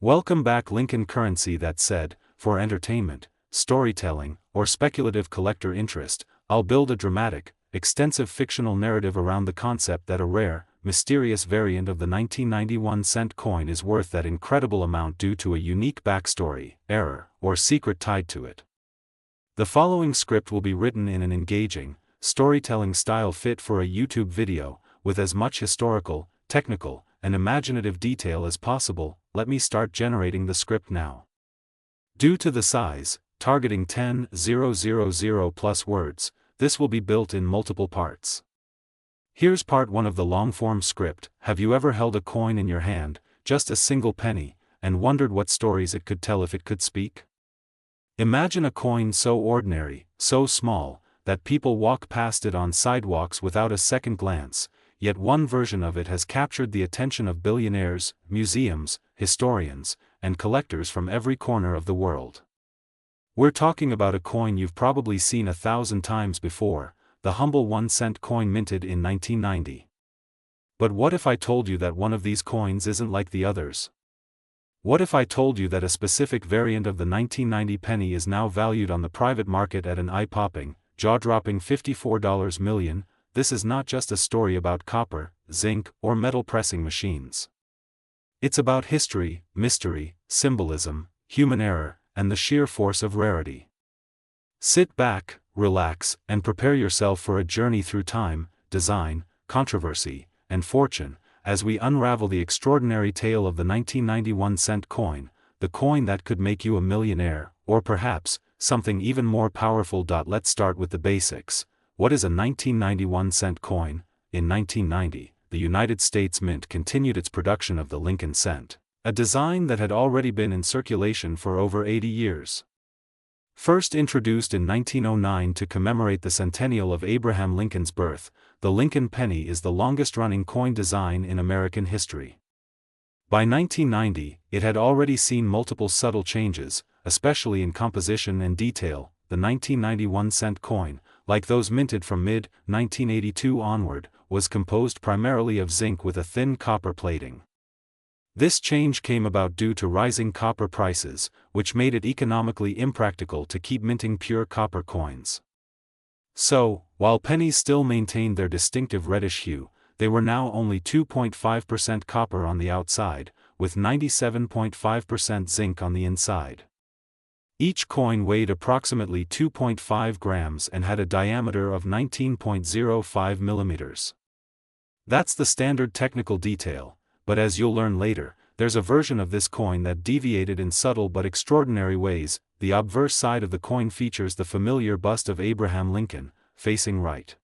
Welcome back. Lincoln currency. That said, for entertainment, storytelling, or speculative collector interest, I'll build a dramatic, extensive fictional narrative around the concept that a rare, mysterious variant of the 1991 cent coin is worth that incredible amount due to a unique backstory, error, or secret tied to it. The following script will be written in an engaging, storytelling style fit for a YouTube video, with as much historical, technical, and imaginative detail as possible. Let me start generating the script now. Due to the size, targeting 10,000 plus words, this will be built in multiple parts. Here's part 1 of the long-form script. Have you ever held a coin in your hand, just a single penny, and wondered what stories it could tell if it could speak? Imagine a coin so ordinary, so small, that people walk past it on sidewalks without a second glance, yet one version of it has captured the attention of billionaires, museums, historians, and collectors from every corner of the world. We're talking about a coin you've probably seen 1,000 times before, the humble 1-cent coin minted in 1990. But what if I told you that one of these coins isn't like the others? What if I told you that a specific variant of the 1990 penny is now valued on the private market at an eye-popping, jaw-dropping $54 million? This is not just a story about copper, zinc, or metal pressing machines. It's about history, mystery, symbolism, human error, and the sheer force of rarity. Sit back, relax, and prepare yourself for a journey through time, design, controversy, and fortune, as we unravel the extraordinary tale of the 1991 cent coin, the coin that could make you a millionaire, or perhaps, something even more powerful. Let's start with the basics. What is a 1991 cent coin? In 1990, the United States Mint continued its production of the Lincoln cent, a design that had already been in circulation for over 80 years. First introduced in 1909 to commemorate the centennial of Abraham Lincoln's birth, the Lincoln penny is the longest-running coin design in American history. By 1990, it had already seen multiple subtle changes, especially in composition and detail. The 1991 cent coin, like those minted from mid-1982 onward, was composed primarily of zinc with a thin copper plating. This change came about due to rising copper prices, which made it economically impractical to keep minting pure copper coins. So, while pennies still maintained their distinctive reddish hue, they were now only 2.5% copper on the outside, with 97.5% zinc on the inside. Each coin weighed approximately 2.5 grams and had a diameter of 19.05 millimeters. That's the standard technical detail, but as you'll learn later, there's a version of this coin that deviated in subtle but extraordinary ways. The obverse side of the coin features the familiar bust of Abraham Lincoln, facing right.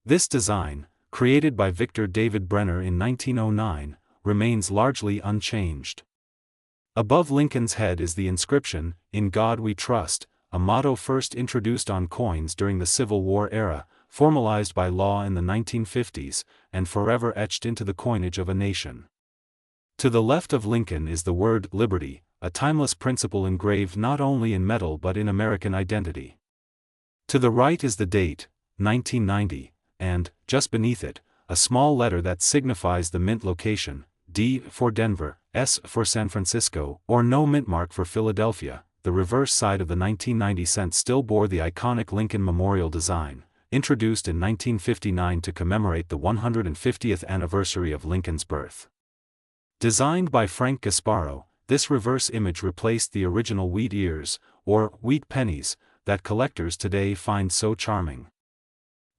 This design, created by Victor David Brenner in 1909, remains largely unchanged. Above Lincoln's head is the inscription, "In God We Trust," a motto first introduced on coins during the Civil War era, formalized by law in the 1950s, and forever etched into the coinage of a nation. To the left of Lincoln is the word "Liberty," a timeless principle engraved not only in metal but in American identity. To the right is the date, 1990, and, just beneath it, a small letter that signifies the mint location, D for Denver, S for San Francisco, or no mint mark for Philadelphia. The reverse side of the 1990 cent still bore the iconic Lincoln Memorial design, introduced in 1959 to commemorate the 150th anniversary of Lincoln's birth. Designed by Frank Gasparo, this reverse image replaced the original wheat ears, or wheat pennies, that collectors today find so charming.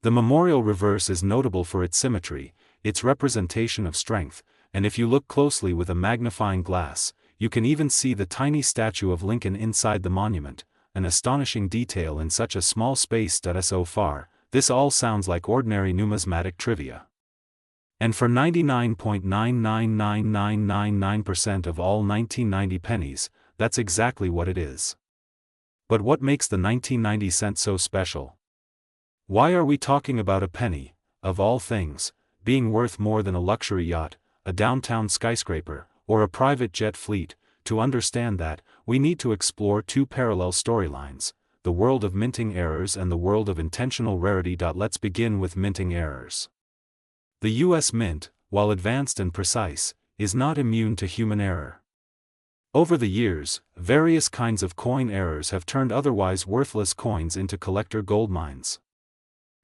The memorial reverse is notable for its symmetry, its representation of strength, and if you look closely with a magnifying glass, you can even see the tiny statue of Lincoln inside the monument, an astonishing detail in such a small space. So far, this all sounds like ordinary numismatic trivia. And for 99.999999% of all 1990 pennies, that's exactly what it is. But what makes the 1990 cent so special? Why are we talking about a penny, of all things, being worth more than a luxury yacht, a downtown skyscraper, or a private jet fleet? To understand that, we need to explore two parallel storylines, the world of minting errors and the world of intentional rarity. Let's begin with minting errors. The U.S. Mint, while advanced and precise, is not immune to human error. Over the years, various kinds of coin errors have turned otherwise worthless coins into collector goldmines.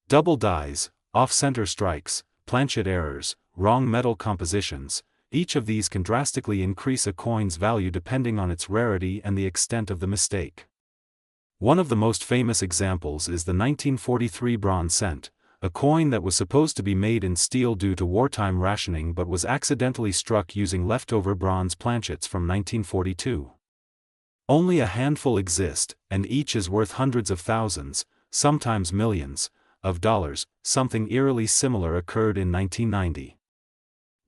Double dies, off-center strikes, planchet errors, wrong metal compositions, each of these can drastically increase a coin's value depending on its rarity and the extent of the mistake. One of the most famous examples is the 1943 bronze cent, a coin that was supposed to be made in steel due to wartime rationing but was accidentally struck using leftover bronze planchets from 1942. Only a handful exist, and each is worth hundreds of thousands, sometimes millions, of dollars. Something eerily similar occurred in 1990.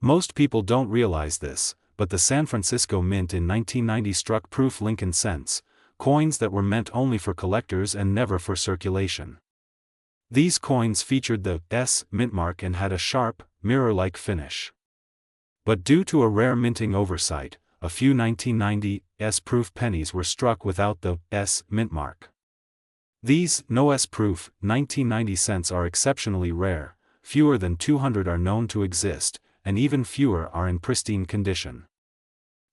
Most people don't realize this, but the San Francisco Mint in 1990 struck proof Lincoln cents, coins that were meant only for collectors and never for circulation. These coins featured the S mint mark and had a sharp, mirror-like finish. But due to a rare minting oversight, a few 1990 S-proof pennies were struck without the S mint mark. These no S-proof 1990 cents are exceptionally rare, fewer than 200 are known to exist, and even fewer are in pristine condition.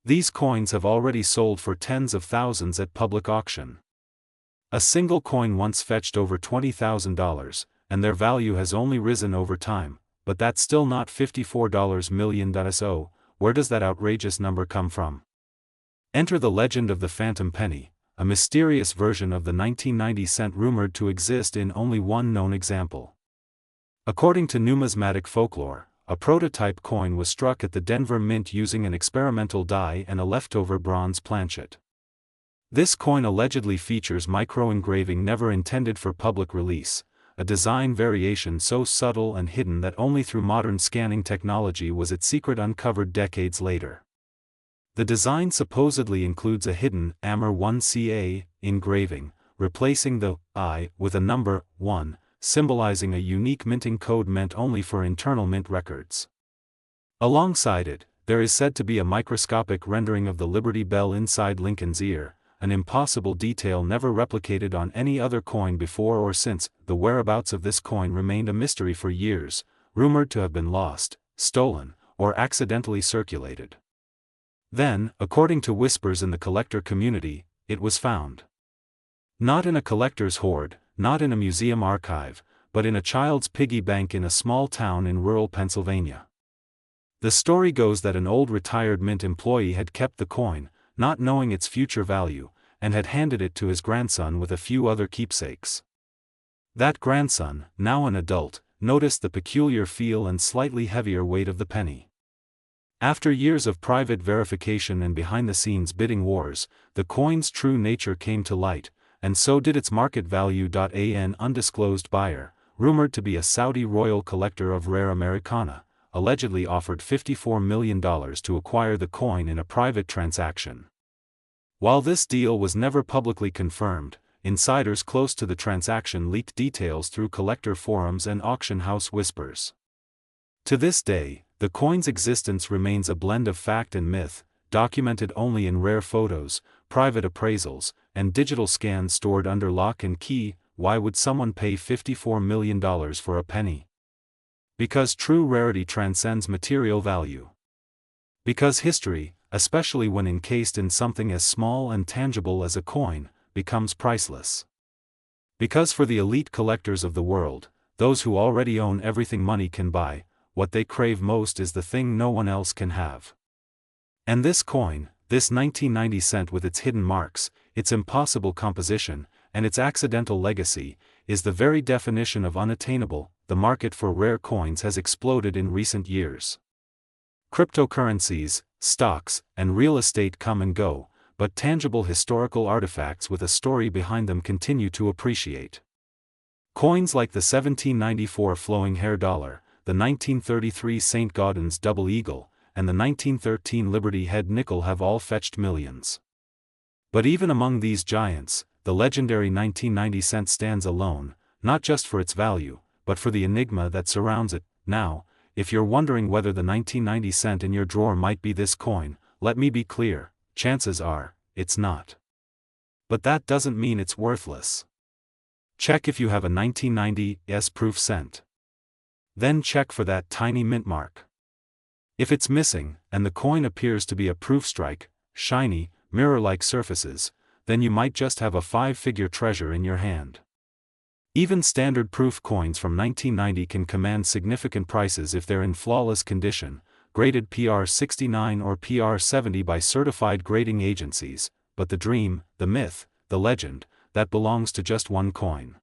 These coins have already sold for tens of thousands at public auction. A single coin once fetched over $20,000, and their value has only risen over time, but that's still not $54 million. So, where does that outrageous number come from? Enter the legend of the phantom penny, a mysterious version of the 1990 cent rumored to exist in only one known example. According to numismatic folklore, a prototype coin was struck at the Denver Mint using an experimental die and a leftover bronze planchet. This coin allegedly features micro-engraving never intended for public release, a design variation so subtle and hidden that only through modern scanning technology was its secret uncovered decades later. The design supposedly includes a hidden AMER 1CA engraving, replacing the I with a number 1, symbolizing a unique minting code meant only for internal mint records. Alongside it, there is said to be a microscopic rendering of the Liberty Bell inside Lincoln's ear, an impossible detail never replicated on any other coin before or since. The whereabouts of this coin remained a mystery for years, rumored to have been lost, stolen, or accidentally circulated. Then, according to whispers in the collector community, it was found. Not in a collector's hoard, not in a museum archive, but in a child's piggy bank in a small town in rural Pennsylvania. The story goes that an old retired mint employee had kept the coin, not knowing its future value, and had handed it to his grandson with a few other keepsakes. That grandson, now an adult, noticed the peculiar feel and slightly heavier weight of the penny. After years of private verification and behind-the-scenes bidding wars, the coin's true nature came to light, and so did its market value. An undisclosed buyer, rumored to be a Saudi royal collector of rare Americana, allegedly offered $54 million to acquire the coin in a private transaction. While this deal was never publicly confirmed, insiders close to the transaction leaked details through collector forums and auction house whispers. To this day, the coin's existence remains a blend of fact and myth, documented only in rare photos, private appraisals, and digital scans stored under lock and key. Why would someone pay $54 million for a penny? Because true rarity transcends material value. Because history, especially when encased in something as small and tangible as a coin, becomes priceless. Because for the elite collectors of the world, those who already own everything money can buy, what they crave most is the thing no one else can have. And this coin, this 1990 cent with its hidden marks, its impossible composition, and its accidental legacy, is the very definition of unattainable. The market for rare coins has exploded in recent years. Cryptocurrencies, stocks, and real estate come and go, but tangible historical artifacts with a story behind them continue to appreciate. Coins like the 1794 flowing hair dollar, the 1933 St. Gaudens double eagle, and the 1913 Liberty Head nickel have all fetched millions. But even among these giants, the legendary 1990 cent stands alone, not just for its value, but for the enigma that surrounds it. Now, if you're wondering whether the 1990 cent in your drawer might be this coin, let me be clear, chances are, it's not. But that doesn't mean it's worthless. Check if you have a 1990 S-proof cent. Then check for that tiny mint mark. If it's missing, and the coin appears to be a proof strike, shiny, mirror-like surfaces, then you might just have a 5-figure treasure in your hand. Even standard proof coins from 1990 can command significant prices if they're in flawless condition, graded PR69 or PR70 by certified grading agencies, but the dream, the myth, the legend, that belongs to just one coin.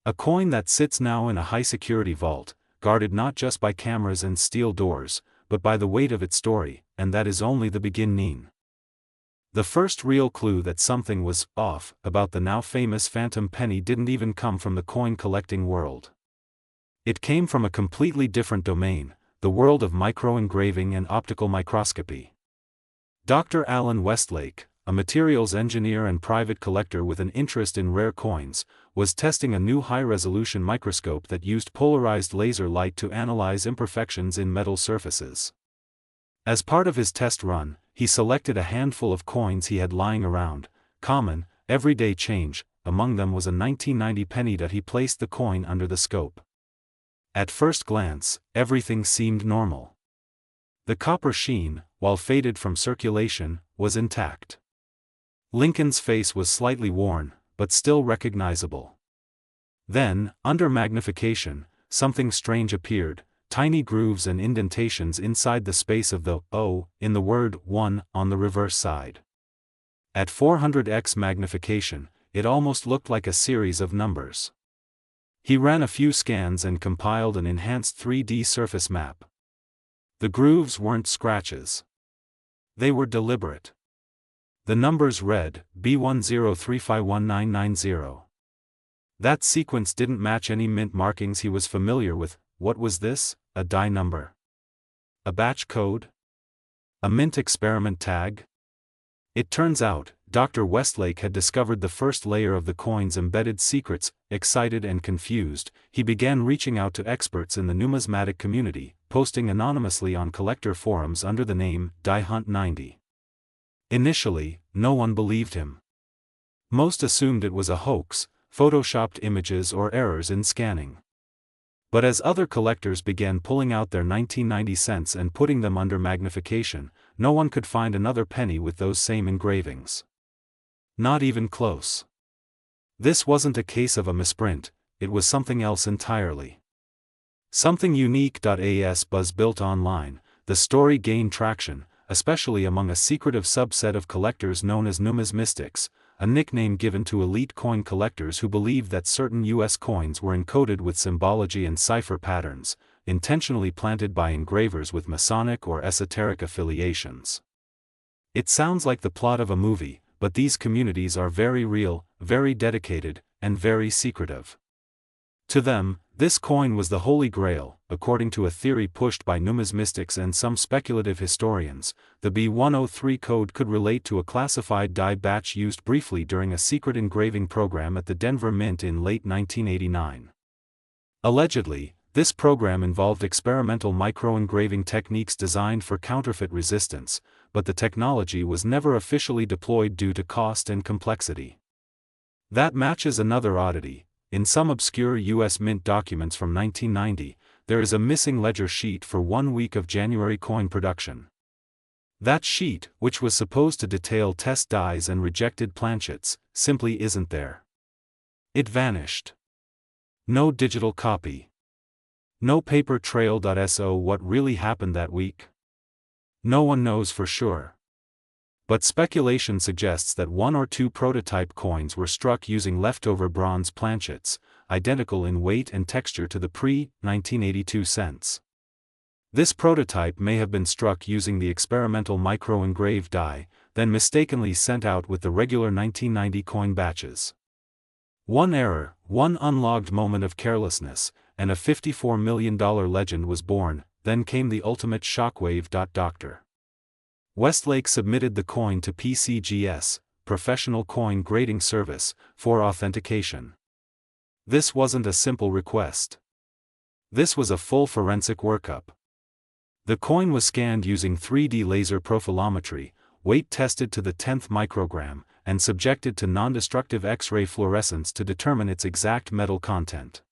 A coin that sits now in a high-security vault, guarded not just by cameras and steel doors, but by the weight of its story, and that is only the beginning. The first real clue that something was off about the now famous phantom penny didn't even come from the coin-collecting world. It came from a completely different domain, the world of microengraving and optical microscopy. Dr. Alan Westlake, a materials engineer and private collector with an interest in rare coins, was testing a new high-resolution microscope that used polarized laser light to analyze imperfections in metal surfaces. As part of his test run, he selected a handful of coins he had lying around, common, everyday change. Among them was a 1990 penny that he placed the coin under the scope. At first glance, everything seemed normal. The copper sheen, while faded from circulation, was intact. Lincoln's face was slightly worn, but still recognizable. Then, under magnification, something strange appeared, tiny grooves and indentations inside the space of the O in the word 1 on the reverse side. At 400x magnification, it almost looked like a series of numbers. He ran a few scans and compiled an enhanced 3D surface map. The grooves weren't scratches. They were deliberate. The numbers read, B10351990. That sequence didn't match any mint markings he was familiar with. What was this? A die number? A batch code? A mint experiment tag? It turns out, Dr. Westlake had discovered the first layer of the coin's embedded secrets. Excited and confused, he began reaching out to experts in the numismatic community, posting anonymously on collector forums under the name Die Hunt 90. Initially, no one believed him. Most assumed it was a hoax, photoshopped images or errors in scanning. But as other collectors began pulling out their 1990 cents and putting them under magnification, no one could find another penny with those same engravings. Not even close. This wasn't a case of a misprint, it was something else entirely. Something unique. As buzz built online, the story gained traction, especially among a secretive subset of collectors known as numismistics, a nickname given to elite coin collectors who believed that certain U.S. coins were encoded with symbology and cipher patterns, intentionally planted by engravers with Masonic or esoteric affiliations. It sounds like the plot of a movie, but these communities are very real, very dedicated, and very secretive. To them, this coin was the Holy Grail. According to a theory pushed by numismistics and some speculative historians, the B103 code could relate to a classified die batch used briefly during a secret engraving program at the Denver Mint in late 1989. Allegedly, this program involved experimental microengraving techniques designed for counterfeit resistance, but the technology was never officially deployed due to cost and complexity. That matches another oddity. In some obscure U.S. Mint documents from 1990, there is a missing ledger sheet for 1 week of January coin production. That sheet, which was supposed to detail test dies and rejected planchets, simply isn't there. It vanished. No digital copy. No paper trail. So what really happened that week? No one knows for sure. But speculation suggests that 1 or 2 prototype coins were struck using leftover bronze planchets, identical in weight and texture to the pre-1982 cents. This prototype may have been struck using the experimental micro-engraved die, then mistakenly sent out with the regular 1990 coin batches. One error, one unlogged moment of carelessness, and a $54 million legend was born. Then came the ultimate shockwave. Dr. Westlake submitted the coin to PCGS, Professional Coin Grading Service, for authentication. This wasn't a simple request. This was a full forensic workup. The coin was scanned using 3D laser profilometry, weight tested to the 10th microgram, and subjected to non-destructive X-ray fluorescence to determine its exact metal content.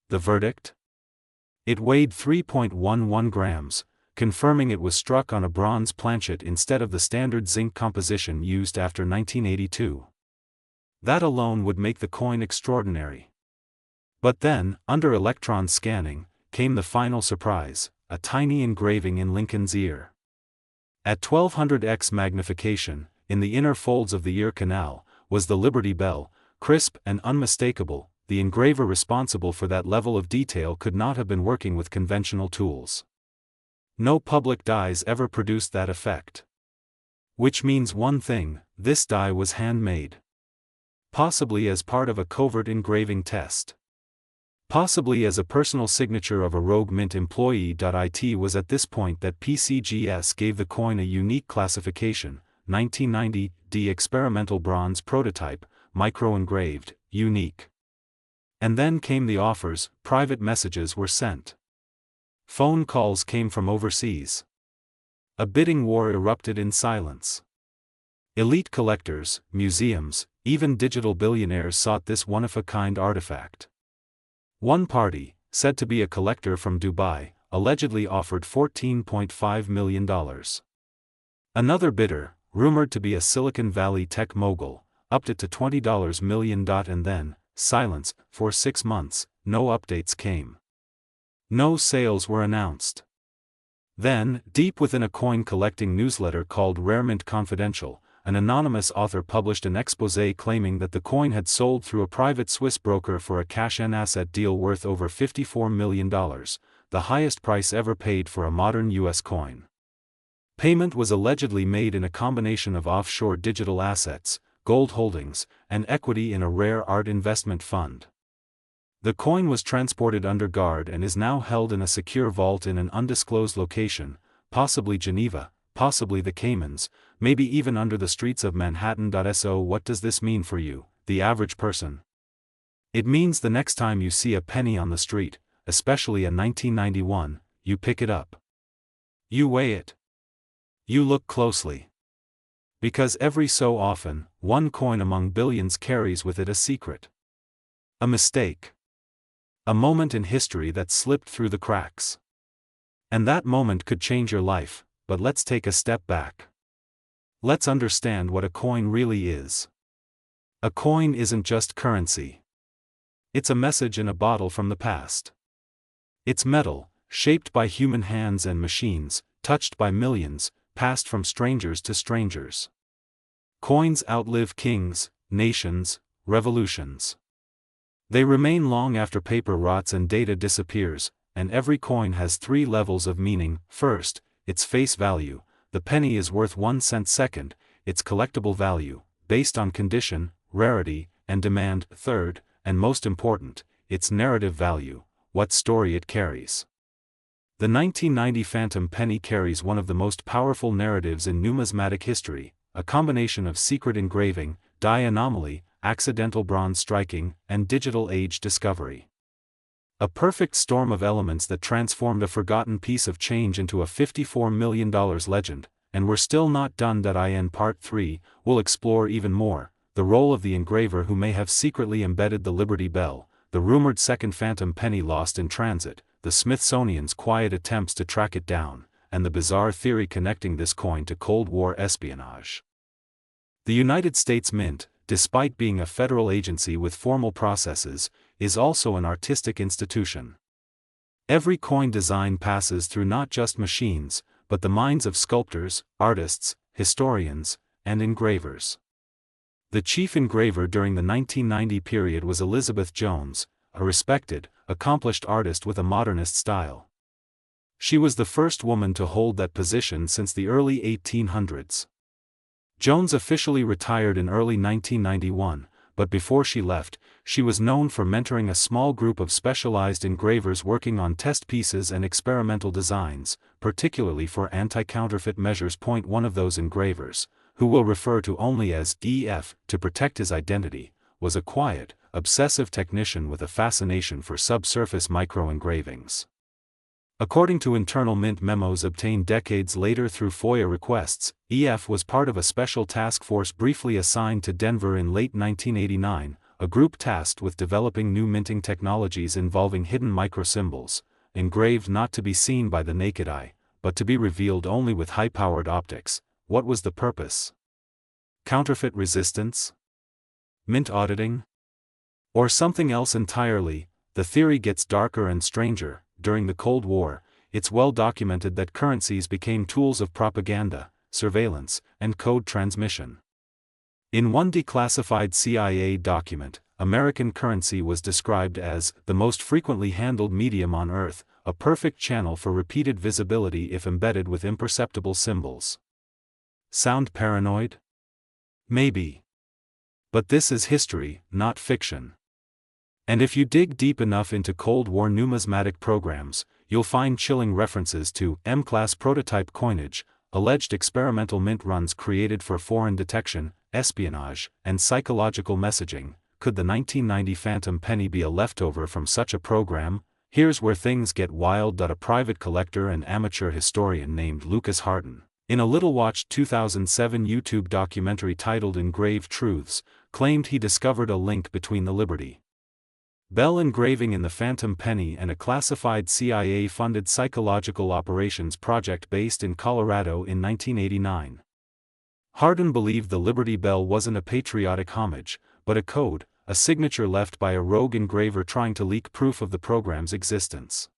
The verdict? It weighed 3.11 grams, confirming it was struck on a bronze planchet instead of the standard zinc composition used after 1982. That alone would make the coin extraordinary. But then, under electron scanning, came the final surprise, a tiny engraving in Lincoln's ear. At 1200x magnification, in the inner folds of the ear canal, was the Liberty Bell, crisp and unmistakable. The engraver responsible for that level of detail could not have been working with conventional tools. No public dies ever produced that effect. Which means one thing: this die was handmade. Possibly as part of a covert engraving test. Possibly as a personal signature of a rogue Mint employee. It was at this point that PCGS gave the coin a unique classification: 1990 D experimental bronze prototype, micro-engraved, unique. And then came the offers, private messages were sent. Phone calls came from overseas. A bidding war erupted in silence. Elite collectors, museums, even digital billionaires sought this one-of-a-kind artifact. One party, said to be a collector from Dubai, allegedly offered $14.5 million. Another bidder, rumored to be a Silicon Valley tech mogul, upped it to $20 million, and then, silence. For 6 months, no updates came. No sales were announced. Then, deep within a coin collecting newsletter called Rare Mint Confidential, an anonymous author published an exposé claiming that the coin had sold through a private Swiss broker for a cash-in asset deal worth over $54 million, the highest price ever paid for a modern U.S. coin. Payment was allegedly made in a combination of offshore digital assets, gold holdings, and equity in a rare art investment fund. The coin was transported under guard and is now held in a secure vault in an undisclosed location, possibly Geneva, possibly the Caymans, maybe even under the streets of Manhattan. So what does this mean for you, the average person? It means the next time you see a penny on the street, especially a 1991, you pick it up. You weigh it. You look closely. Because every so often, one coin among billions carries with it a secret. A mistake. A moment in history that slipped through the cracks. And that moment could change your life, but let's take a step back. Let's understand what a coin really is. A coin isn't just currency. It's a message in a bottle from the past. It's metal, shaped by human hands and machines, touched by millions, passed from strangers to strangers. Coins outlive kings, nations, revolutions. They remain long after paper rots and data disappears, and every coin has 3 levels of meaning. First, its face value: the penny is worth 1 cent. Second, its collectible value, based on condition, rarity, and demand. Third, and most important, its narrative value, what story it carries. The 1990 Phantom Penny carries one of the most powerful narratives in numismatic history, a combination of secret engraving, die anomaly, accidental bronze striking, and digital age discovery. A perfect storm of elements that transformed a forgotten piece of change into a $54 million legend, and we're still not done. In Part 3, we'll explore even more, the role of the engraver who may have secretly embedded the Liberty Bell, the rumored second Phantom Penny lost in transit, the Smithsonian's quiet attempts to track it down, and the bizarre theory connecting this coin to Cold War espionage. The United States Mint, despite being a federal agency with formal processes, is also an artistic institution. Every coin design passes through not just machines, but the minds of sculptors, artists, historians, and engravers. The chief engraver during the 1990 period was Elizabeth Jones, a respected, accomplished artist with a modernist style. She was the first woman to hold that position since the early 1800s. Jones officially retired in early 1991, but before she left, she was known for mentoring a small group of specialized engravers working on test pieces and experimental designs, particularly for anti-counterfeit measures. One of those engravers, who we'll refer to only as EF to protect his identity, was a quiet, obsessive technician with a fascination for subsurface micro-engravings. According to internal Mint memos obtained decades later through FOIA requests, EF was part of a special task force briefly assigned to Denver in late 1989, a group tasked with developing new minting technologies involving hidden microsymbols, engraved not to be seen by the naked eye, but to be revealed only with high-powered optics. What was the purpose? Counterfeit resistance? Mint auditing? Or something else entirely? The theory gets darker and stranger. During the Cold War, it's well documented that currencies became tools of propaganda, surveillance, and code transmission. In one declassified CIA document, American currency was described as the most frequently handled medium on Earth, a perfect channel for repeated visibility if embedded with imperceptible symbols. Sound paranoid? Maybe. But this is history, not fiction. And if you dig deep enough into Cold War numismatic programs, you'll find chilling references to M-class prototype coinage, alleged experimental mint runs created for foreign detection, espionage, and psychological messaging. Could the 1990 Phantom Penny be a leftover from such a program? Here's where things get wild. A private collector and amateur historian named Lucas Hardin, in a little-watched 2007 YouTube documentary titled Engraved Truths, claimed he discovered a link between the Liberty Bell engraving in the Phantom Penny and a classified CIA-funded psychological operations project based in Colorado in 1989. Hardin believed the Liberty Bell wasn't a patriotic homage, but a code, a signature left by a rogue engraver trying to leak proof of the program's existence.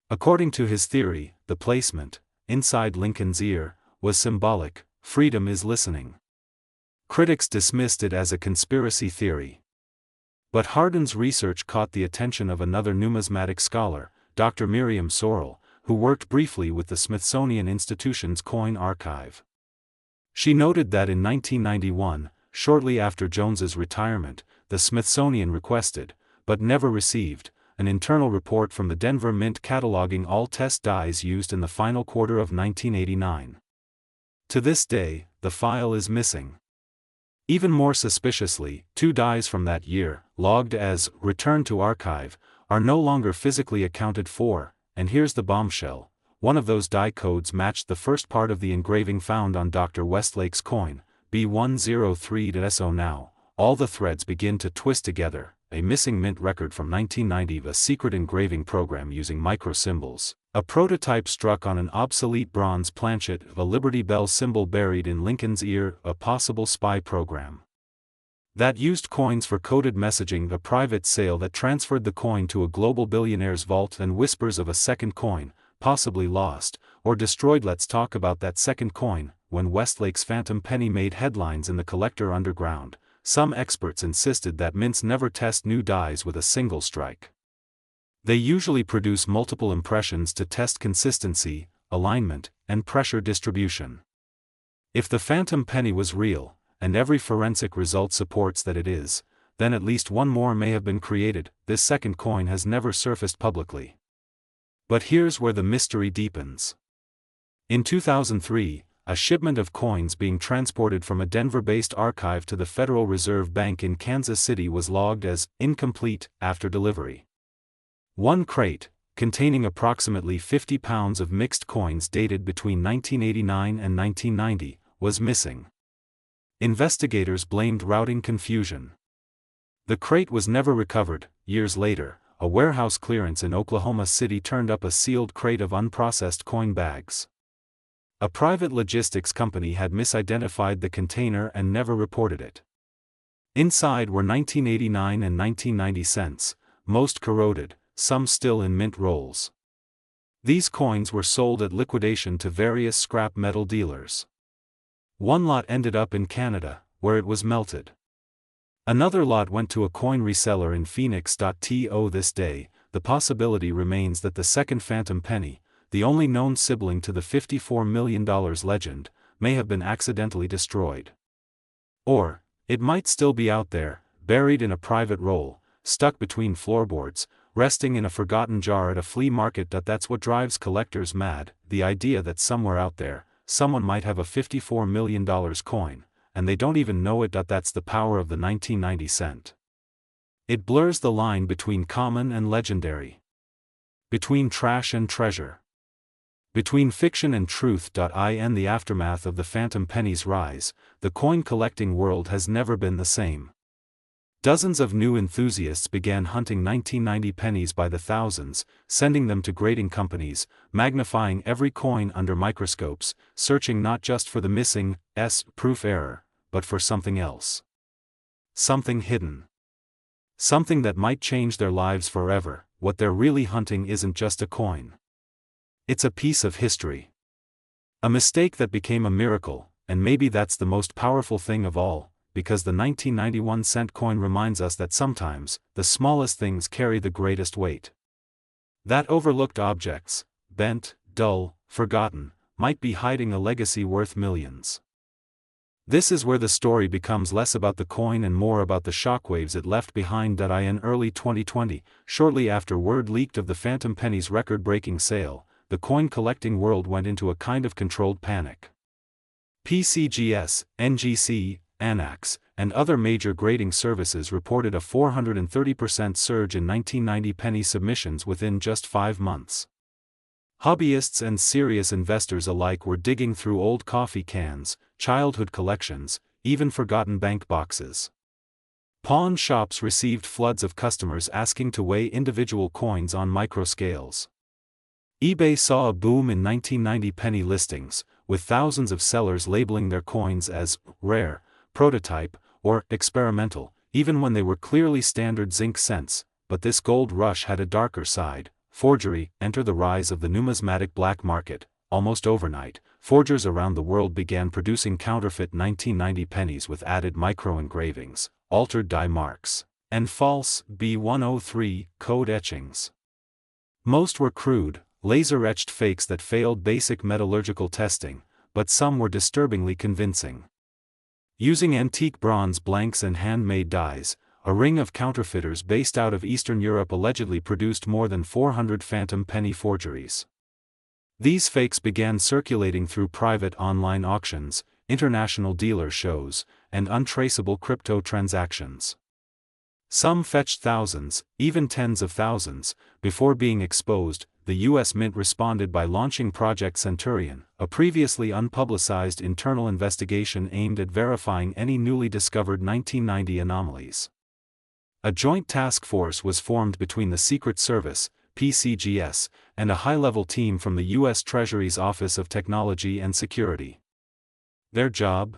According to his theory, the placement, inside Lincoln's ear, was symbolic. Freedom is listening. Critics dismissed it as a conspiracy theory. But Hardin's research caught the attention of another numismatic scholar, Dr. Miriam Sorrell, who worked briefly with the Smithsonian Institution's coin archive. She noted that in 1991, shortly after Jones's retirement, the Smithsonian requested, but never received, an internal report from the Denver Mint cataloging all test dies used in the final quarter of 1989. To this day, the file is missing. Even more suspiciously, 2 dies from that year, logged as "returned to archive," are no longer physically accounted for, and here's the bombshell: one of those die codes matched the first part of the engraving found on Dr. Westlake's coin, B103.SO. Now, all the threads begin to twist together. A missing mint record from 1990, a secret engraving program using microsymbols, a prototype struck on an obsolete bronze planchet, a Liberty Bell symbol buried in Lincoln's ear, a possible spy program that used coins for coded messaging, a private sale that transferred the coin to a global billionaire's vault, and whispers of a second coin, possibly lost, or destroyed. Let's talk about that second coin. When Westlake's Phantom Penny made headlines in the collector underground, some experts insisted that mints never test new dies with a single strike. They usually produce multiple impressions to test consistency, alignment, and pressure distribution. If the Phantom Penny was real, and every forensic result supports that it is, then at least one more may have been created. This second coin has never surfaced publicly. But here's where the mystery deepens. In 2003, a shipment of coins being transported from a Denver-based archive to the Federal Reserve Bank in Kansas City was logged as incomplete after delivery. One crate, containing approximately 50 pounds of mixed coins dated between 1989 and 1990, was missing. Investigators blamed routing confusion. The crate was never recovered. Years later, a warehouse clearance in Oklahoma City turned up a sealed crate of unprocessed coin bags. A private logistics company had misidentified the container and never reported it. Inside were 1989 and 1990 cents, most corroded, some still in mint rolls. These coins were sold at liquidation to various scrap metal dealers. One lot ended up in Canada, where it was melted. Another lot went to a coin reseller in Phoenix. To this day, the possibility remains that the second Phantom Penny, the only known sibling to the $54 million legend, may have been accidentally destroyed. Or, it might still be out there, buried in a private roll, stuck between floorboards, resting in a forgotten jar at a flea market. That's what drives collectors mad, the idea that somewhere out there, someone might have a $54 million coin, and they don't even know it. That's the power of the 1990 cent. It blurs the line between common and legendary, between trash and treasure, between fiction and truth. In the aftermath of the Phantom Penny's rise, the coin collecting world has never been the same. Dozens of new enthusiasts began hunting 1990 pennies by the thousands, sending them to grading companies, magnifying every coin under microscopes, searching not just for the missing S-proof error, but for something else. Something hidden. Something that might change their lives forever. What they're really hunting isn't just a coin. It's a piece of history. A mistake that became a miracle, and maybe that's the most powerful thing of all, because the 1991 cent coin reminds us that sometimes, the smallest things carry the greatest weight. That overlooked objects, bent, dull, forgotten, might be hiding a legacy worth millions. This is where the story becomes less about the coin and more about the shockwaves it left behind. In early 2020, shortly after word leaked of the phantom penny's record-breaking sale, the coin-collecting world went into a kind of controlled panic. PCGS, NGC, Anax, and other major grading services reported a 430% surge in 1990 penny submissions within just 5 months. Hobbyists and serious investors alike were digging through old coffee cans, childhood collections, even forgotten bank boxes. Pawn shops received floods of customers asking to weigh individual coins on microscales. eBay saw a boom in 1990 penny listings, with thousands of sellers labeling their coins as rare, prototype, or experimental, even when they were clearly standard zinc cents. But this gold rush had a darker side. Forgery. Enter the rise of the numismatic black market. Almost overnight, forgers around the world began producing counterfeit 1990 pennies with added micro-engravings, altered die marks, and false B103 code etchings. Most were crude, laser-etched fakes that failed basic metallurgical testing, but some were disturbingly convincing. Using antique bronze blanks and handmade dies, a ring of counterfeiters based out of Eastern Europe allegedly produced more than 400 phantom penny forgeries. These fakes began circulating through private online auctions, international dealer shows, and untraceable crypto transactions. Some fetched thousands, even tens of thousands, before being exposed. The U.S. Mint responded by launching Project Centurion, a previously unpublicized internal investigation aimed at verifying any newly discovered 1990 anomalies. A joint task force was formed between the Secret Service, PCGS, and a high-level team from the U.S. Treasury's Office of Technology and Security. Their job?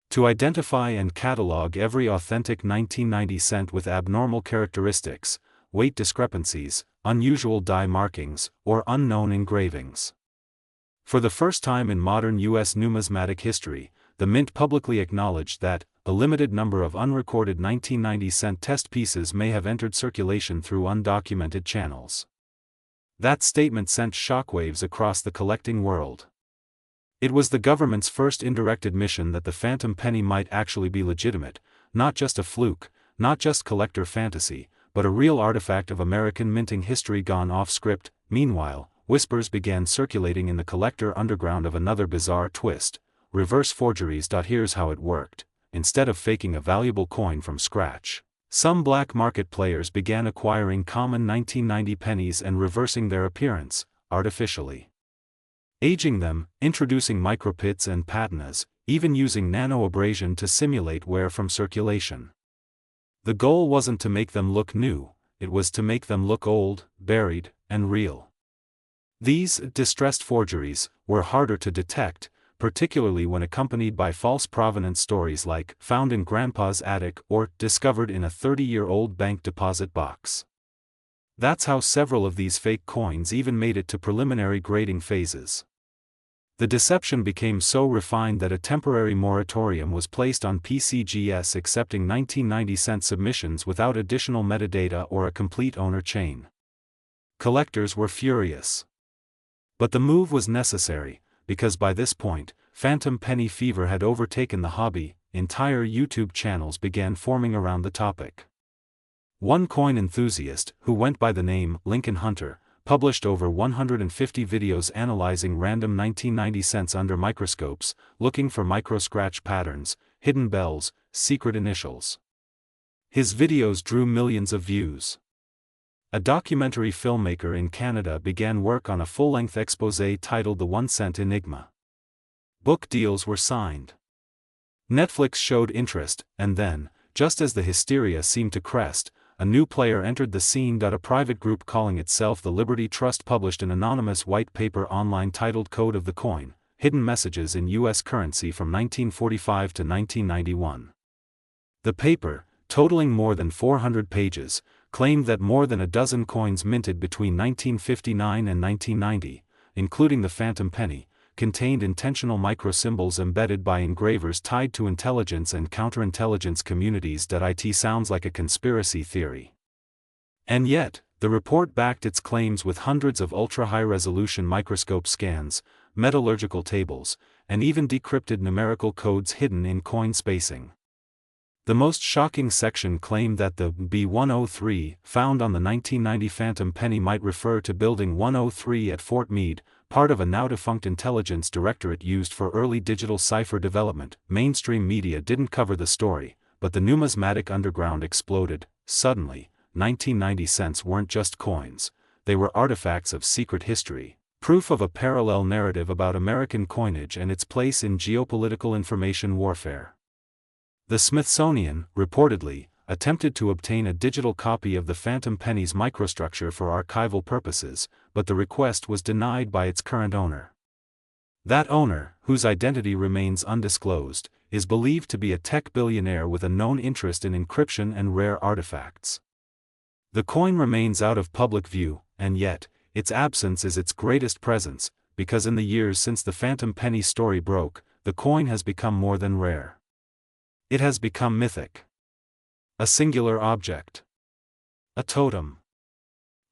To identify and catalog every authentic 1990 cent with abnormal characteristics, weight discrepancies, unusual die markings, or unknown engravings. For the first time in modern U.S. numismatic history, the Mint publicly acknowledged that a limited number of unrecorded 1990 cent test pieces may have entered circulation through undocumented channels. That statement sent shockwaves across the collecting world. It was the government's first indirect admission that the phantom penny might actually be legitimate, not just a fluke, not just collector fantasy, but a real artifact of American minting history gone off-script. Meanwhile, whispers began circulating in the collector underground of another bizarre twist: reverse forgeries. Here's how it worked. Instead of faking a valuable coin from scratch, some black market players began acquiring common 1990 pennies and reversing their appearance, artificially. Aging them, introducing micropits and patinas, even using nanoabrasion to simulate wear from circulation. The goal wasn't to make them look new, it was to make them look old, buried, and real. These distressed forgeries were harder to detect, particularly when accompanied by false provenance stories like "found in Grandpa's attic" or "discovered in a 30-year-old bank deposit box." That's how several of these fake coins even made it to preliminary grading phases. The deception became so refined that a temporary moratorium was placed on PCGS accepting 1990 cent submissions without additional metadata or a complete owner chain. Collectors were furious. But the move was necessary, because by this point, phantom penny fever had overtaken the hobby. Entire YouTube channels began forming around the topic. One coin enthusiast, who went by the name Lincoln Hunter, published over 150 videos analyzing random 1990 cents under microscopes, looking for micro-scratch patterns, hidden bells, secret initials. His videos drew millions of views. A documentary filmmaker in Canada began work on a full-length exposé titled The 1 Cent Enigma. Book deals were signed. Netflix showed interest, and then, just as the hysteria seemed to crest, a new player entered the scene. A private group calling itself the Liberty Trust published an anonymous white paper online titled Code of the Coin: Hidden Messages in U.S. Currency from 1945 to 1991. The paper, totaling more than 400 pages, claimed that more than a dozen coins minted between 1959 and 1990, including the phantom penny, contained intentional microsymbols embedded by engravers tied to intelligence and counterintelligence communities. It sounds like a conspiracy theory. And yet, the report backed its claims with hundreds of ultra-high-resolution microscope scans, metallurgical tables, and even decrypted numerical codes hidden in coin spacing. The most shocking section claimed that the B-103 found on the 1990 phantom penny might refer to Building 103 at Fort Meade, part of a now-defunct intelligence directorate used for early digital cipher development. Mainstream media didn't cover the story, but the numismatic underground exploded. Suddenly, 1990 cents weren't just coins, they were artifacts of secret history, proof of a parallel narrative about American coinage and its place in geopolitical information warfare. The Smithsonian, reportedly, attempted to obtain a digital copy of the phantom penny's microstructure for archival purposes, but the request was denied by its current owner. That owner, whose identity remains undisclosed, is believed to be a tech billionaire with a known interest in encryption and rare artifacts. The coin remains out of public view, and yet, its absence is its greatest presence, because in the years since the phantom penny story broke, the coin has become more than rare. It has become mythic. A singular object. A totem.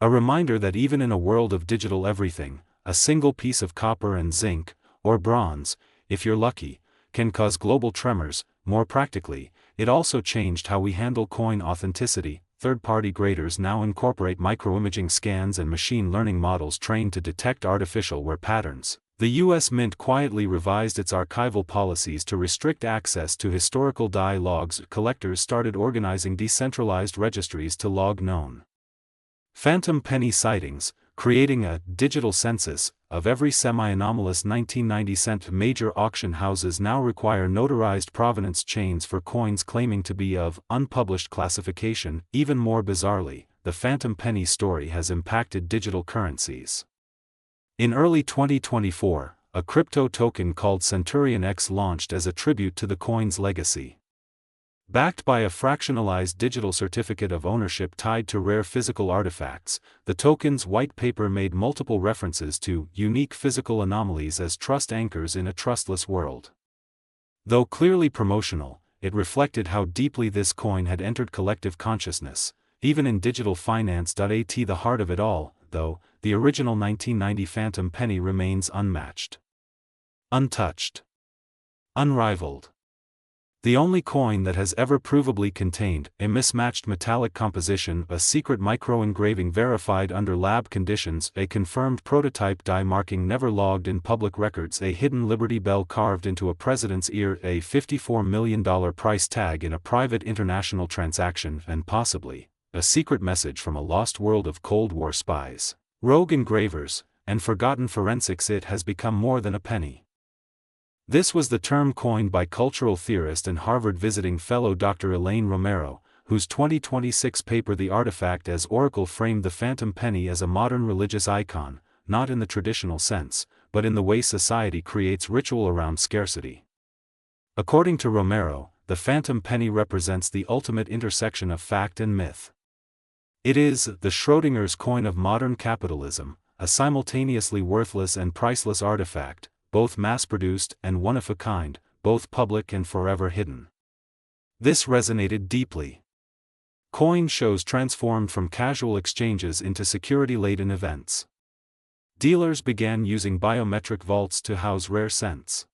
A reminder that even in a world of digital everything, a single piece of copper and zinc, or bronze, if you're lucky, can cause global tremors. More practically, it also changed how we handle coin authenticity. Third-party graders now incorporate microimaging scans and machine learning models trained to detect artificial wear patterns. The U.S. Mint quietly revised its archival policies to restrict access to historical die logs. Collectors started organizing decentralized registries to log known phantom penny sightings, creating a digital census of every semi-anomalous 1990 cent. Major auction houses now require notarized provenance chains for coins claiming to be of unpublished classification. Even more bizarrely, the phantom penny story has impacted digital currencies. In early 2024, a crypto token called Centurion X launched as a tribute to the coin's legacy. Backed by a fractionalized digital certificate of ownership tied to rare physical artifacts, the token's white paper made multiple references to unique physical anomalies as trust anchors in a trustless world. Though clearly promotional, it reflected how deeply this coin had entered collective consciousness, even in digital finance. At the heart of it all, though, the original 1990 phantom penny remains unmatched, untouched, unrivaled. The only coin that has ever provably contained a mismatched metallic composition, a secret micro-engraving verified under lab conditions, a confirmed prototype die marking never logged in public records, a hidden Liberty Bell carved into a president's ear, a $54 million price tag in a private international transaction, and possibly a secret message from a lost world of Cold War spies, rogue engravers, and forgotten forensics. It has become more than a penny. This was the term coined by cultural theorist and Harvard visiting fellow Dr. Elaine Romero, whose 2026 paper The Artifact as Oracle framed the phantom penny as a modern religious icon, not in the traditional sense, but in the way society creates ritual around scarcity. According to Romero, the phantom penny represents the ultimate intersection of fact and myth. It is the Schrödinger's coin of modern capitalism, a simultaneously worthless and priceless artifact, both mass-produced and one of a kind, both public and forever hidden. This resonated deeply. Coin shows transformed from casual exchanges into security-laden events. Dealers began using biometric vaults to house rare cents.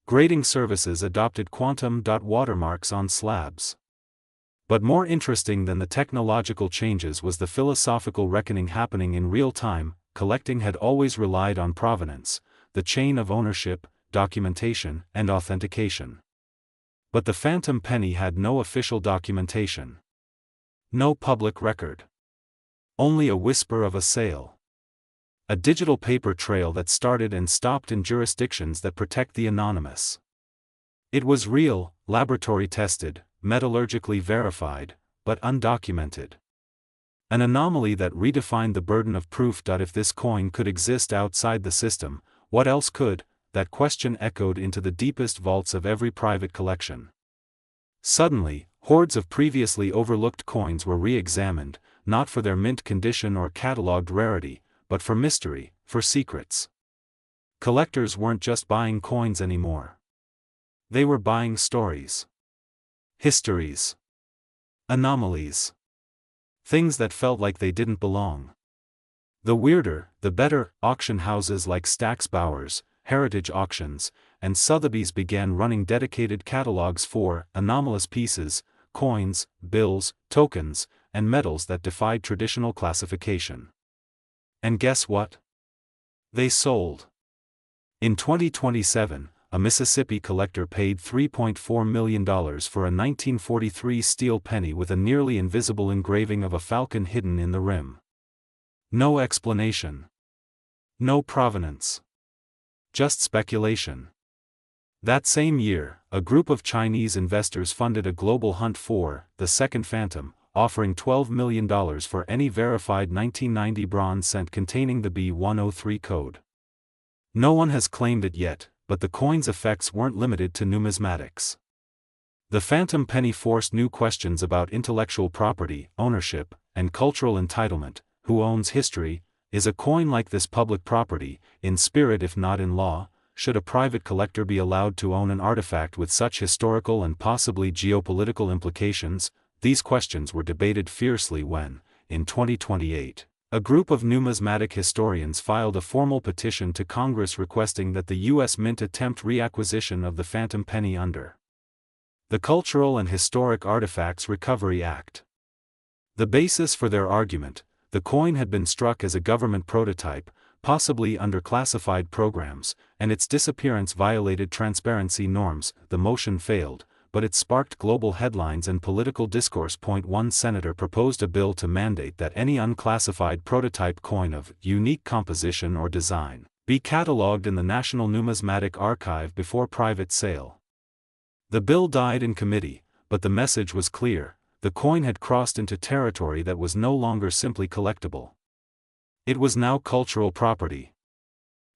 Grading services adopted quantum dot watermarks on slabs. But more interesting than the technological changes was the philosophical reckoning happening in real time. Collecting had always relied on provenance, the chain of ownership, documentation, and authentication. But the phantom penny had no official documentation. No public record. Only a whisper of a sale. A digital paper trail that started and stopped in jurisdictions that protect the anonymous. It was real, laboratory tested, metallurgically verified, but undocumented. An anomaly that redefined the burden of proof. If this coin could exist outside the system, what else could? That question echoed into the deepest vaults of every private collection. Suddenly, hordes of previously overlooked coins were re-examined, not for their mint condition or catalogued rarity, but for mystery, for secrets. Collectors weren't just buying coins anymore. They were buying stories. Histories. Anomalies. Things that felt like they didn't belong. The weirder, the better. Auction houses like Stack's Bowers, Heritage Auctions, and Sotheby's began running dedicated catalogs for anomalous pieces, coins, bills, tokens, and metals that defied traditional classification. And guess what? They sold. In 2027, a Mississippi collector paid $3.4 million for a 1943 steel penny with a nearly invisible engraving of a falcon hidden in the rim. No explanation. No provenance. Just speculation. That same year, a group of Chinese investors funded a global hunt for the second phantom, offering $12 million for any verified 1990 bronze cent containing the B103 code. No one has claimed it yet, but the coin's effects weren't limited to numismatics. The phantom penny forced new questions about intellectual property, ownership, and cultural entitlement. Who owns history? Is a coin like this public property, in spirit if not in law? Should a private collector be allowed to own an artifact with such historical and possibly geopolitical implications? These questions were debated fiercely when, in 2028, a group of numismatic historians filed a formal petition to Congress requesting that the U.S. Mint attempt reacquisition of the phantom penny under the Cultural and Historic Artifacts Recovery Act. The basis for their argument: the coin had been struck as a government prototype, possibly under classified programs, and its disappearance violated transparency norms. The motion failed, but it sparked global headlines and political discourse. One senator proposed a bill to mandate that any unclassified prototype coin of unique composition or design be catalogued in the National Numismatic Archive before private sale. The bill died in committee, but the message was clear: the coin had crossed into territory that was no longer simply collectible. It was now cultural property.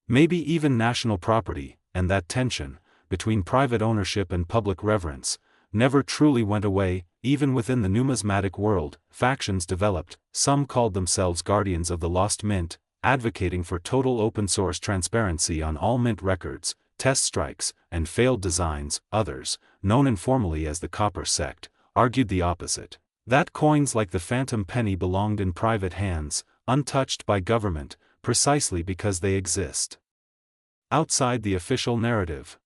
Maybe even national property, and that tension, between private ownership and public reverence, never truly went away. Even within the numismatic world, factions developed. Some called themselves guardians of the lost mint, advocating for total open-source transparency on all mint records, test strikes, and failed designs. Others, known informally as the Copper Sect, argued the opposite: that coins like the phantom penny belonged in private hands, untouched by government, precisely because they exist outside the official narrative.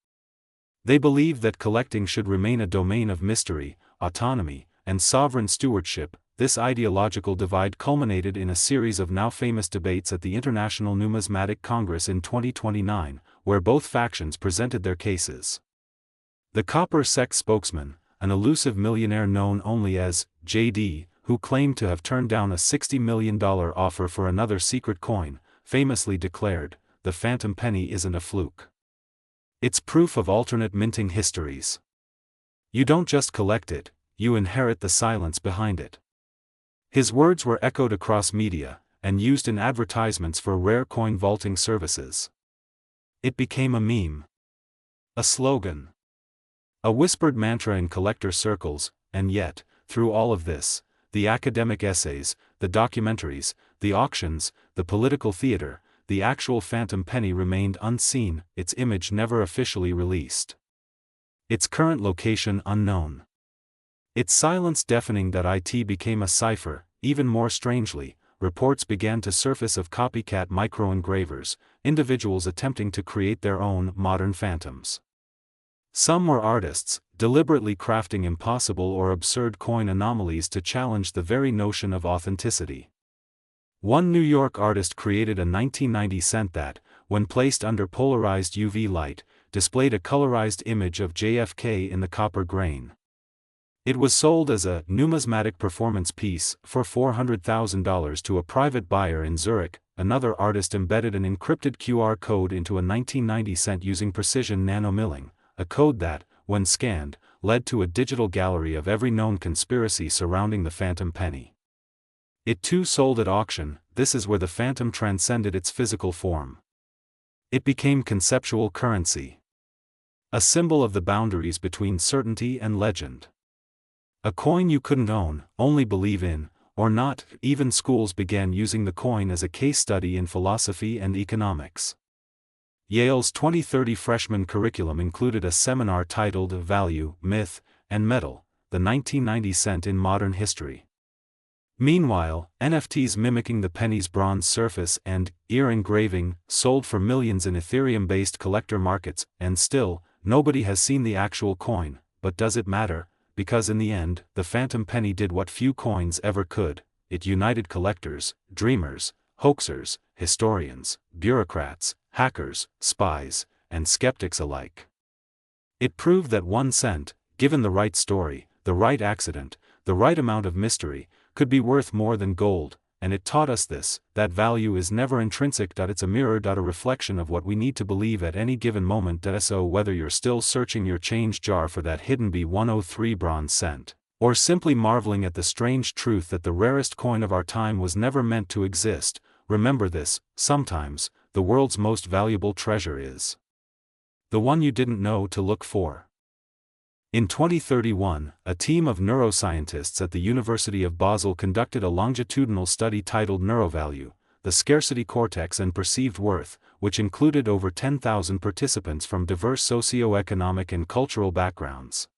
They believed that collecting should remain a domain of mystery, autonomy, and sovereign stewardship. This ideological divide culminated in a series of now famous debates at the International Numismatic Congress in 2029, where both factions presented their cases. The Copper Sect spokesman, an elusive millionaire known only as JD, who claimed to have turned down a $60 million offer for another secret coin, famously declared, "The phantom penny isn't a fluke. It's proof of alternate minting histories. You don't just collect it, you inherit the silence behind it." His words were echoed across media, and used in advertisements for rare coin vaulting services. It became a meme. A slogan. A whispered mantra in collector circles. And yet, through all of this, the academic essays, the documentaries, the auctions, the political theater, the actual phantom penny remained unseen, its image never officially released. Its current location unknown. Its silence deafening. It became a cipher. Even more strangely, reports began to surface of copycat micro-engravers, individuals attempting to create their own modern phantoms. Some were artists, deliberately crafting impossible or absurd coin anomalies to challenge the very notion of authenticity. One New York artist created a 1990 cent that, when placed under polarized UV light, displayed a colorized image of JFK in the copper grain. It was sold as a numismatic performance piece for $400,000 to a private buyer in Zurich. Another artist embedded an encrypted QR code into a 1990 cent using precision nanomilling, a code that, when scanned, led to a digital gallery of every known conspiracy surrounding the phantom penny. It too sold at auction. This is where the phantom transcended its physical form. It became conceptual currency. A symbol of the boundaries between certainty and legend. A coin you couldn't own, only believe in, or not. Even schools began using the coin as a case study in philosophy and economics. Yale's 2030 freshman curriculum included a seminar titled Value, Myth, and Metal, the 1990 cent in modern history. Meanwhile, NFTs mimicking the penny's bronze surface and ear engraving sold for millions in Ethereum-based collector markets, and still, nobody has seen the actual coin. But does it matter? Because in the end, the phantom penny did what few coins ever could. It united collectors, dreamers, hoaxers, historians, bureaucrats, hackers, spies, and skeptics alike. It proved that 1 cent, given the right story, the right accident, the right amount of mystery, could be worth more than gold, and it taught us this, that value is never intrinsic. It's a mirror. A reflection of what we need to believe at any given moment. So whether you're still searching your change jar for that hidden B103 bronze cent, or simply marveling at the strange truth that the rarest coin of our time was never meant to exist, remember this: sometimes, the world's most valuable treasure is the one you didn't know to look for. In 2031, a team of neuroscientists at the University of Basel conducted a longitudinal study titled Neurovalue: The Scarcity Cortex and Perceived Worth, which included over 10,000 participants from diverse socio-economic and cultural backgrounds.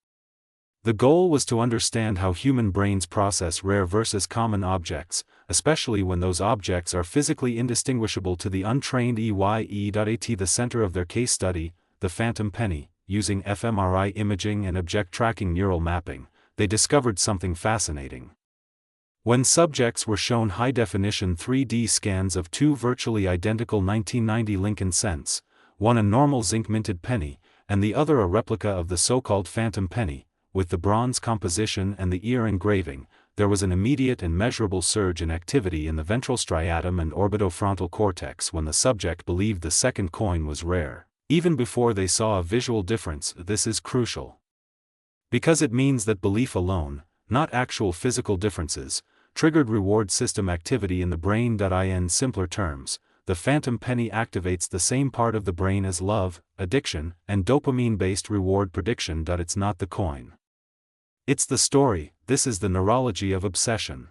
The goal was to understand how human brains process rare versus common objects, especially when those objects are physically indistinguishable to the untrained eye. At the center of their case study, the phantom penny, using fMRI imaging and object tracking neural mapping, they discovered something fascinating. When subjects were shown high-definition 3D scans of two virtually identical 1990 Lincoln cents, one a normal zinc-minted penny, and the other a replica of the so-called phantom penny, with the bronze composition and the ear engraving, there was an immediate and measurable surge in activity in the ventral striatum and orbitofrontal cortex when the subject believed the second coin was rare, even before they saw a visual difference. This is crucial, because it means that belief alone, not actual physical differences, triggered reward system activity in the brain. In simpler terms, the phantom penny activates the same part of the brain as love, addiction, and dopamine-based reward prediction. It's not the coin. It's the story. This is the neurology of obsession.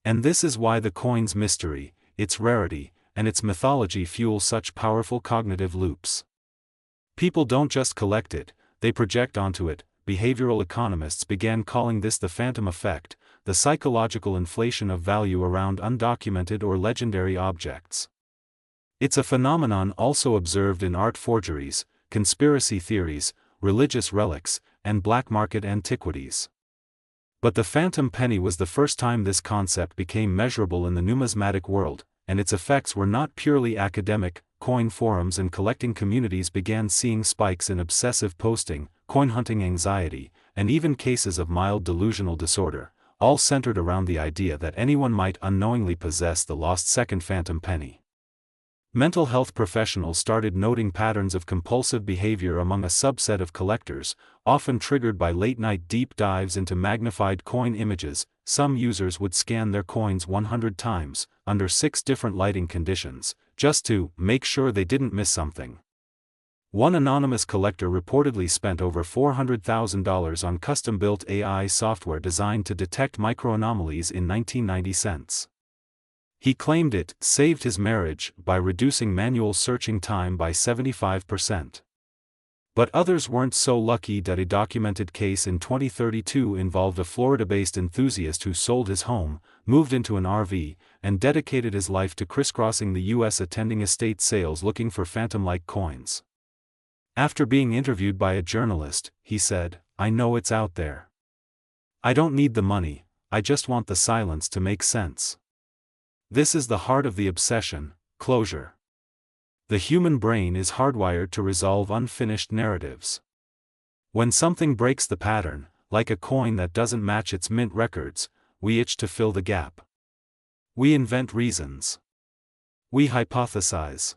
And this is why the coin's mystery, its rarity, and its mythology fuel such powerful cognitive loops. People don't just collect it, they project onto it. Behavioral economists began calling this the phantom effect, the psychological inflation of value around undocumented or legendary objects. It's a phenomenon also observed in art forgeries, conspiracy theories, religious relics, and black market antiquities. But the phantom penny was the first time this concept became measurable in the numismatic world, and its effects were not purely academic. Coin forums and collecting communities began seeing spikes in obsessive posting, coin hunting anxiety, and even cases of mild delusional disorder, all centered around the idea that anyone might unknowingly possess the lost second phantom penny. Mental health professionals started noting patterns of compulsive behavior among a subset of collectors, often triggered by late-night deep dives into magnified coin images. Some users would scan their coins 100 times, under 6 different lighting conditions, just to make sure they didn't miss something. One anonymous collector reportedly spent over $400,000 on custom-built AI software designed to detect microanomalies in 1990 cents. He claimed it saved his marriage by reducing manual searching time by 75%. But others weren't so lucky. A documented case in 2032 involved a Florida-based enthusiast who sold his home, moved into an RV, and dedicated his life to crisscrossing the U.S. attending estate sales looking for phantom-like coins. After being interviewed by a journalist, he said, "I know it's out there. I don't need the money, I just want the silence to make sense." This is the heart of the obsession: closure. The human brain is hardwired to resolve unfinished narratives. When something breaks the pattern, like a coin that doesn't match its mint records, we itch to fill the gap. We invent reasons. We hypothesize.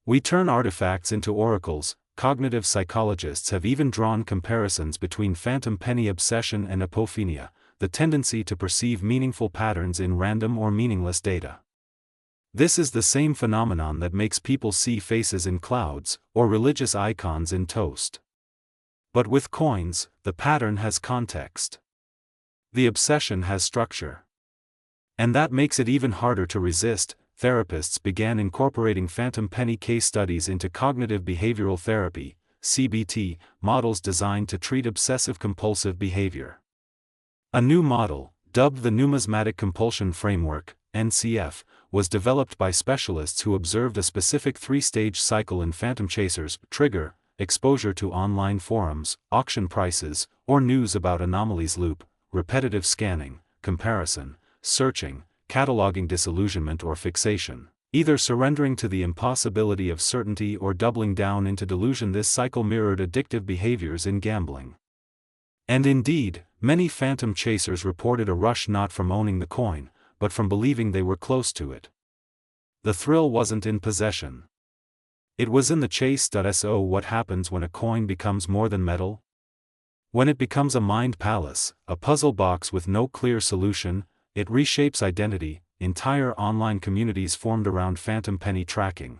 We turn artifacts into oracles. cognitive psychologists have even drawn comparisons between phantom penny obsession and apophenia, the tendency to perceive meaningful patterns in random or meaningless data. This is the same phenomenon that makes people see faces in clouds, or religious icons in toast. But with coins, the pattern has context. The obsession has structure. And that makes it even harder to resist. Therapists began incorporating phantom penny case studies into cognitive behavioral therapy, CBT, models designed to treat obsessive-compulsive behavior. A new model, dubbed the Numismatic Compulsion Framework, NCF, was developed by specialists who observed a specific three-stage cycle in phantom chasers: trigger, exposure to online forums, auction prices, or news about anomalies; loop, repetitive scanning, comparison, searching, cataloging; disillusionment or fixation, either surrendering to the impossibility of certainty or doubling down into delusion. This cycle mirrored addictive behaviors in gambling. And indeed, many phantom chasers reported a rush not from owning the coin, but from believing they were close to it. The thrill wasn't in possession. It was in the chase. So what happens when a coin becomes more than metal? When it becomes a mind palace, a puzzle box with no clear solution, it reshapes identity. Entire online communities formed around phantom penny tracking.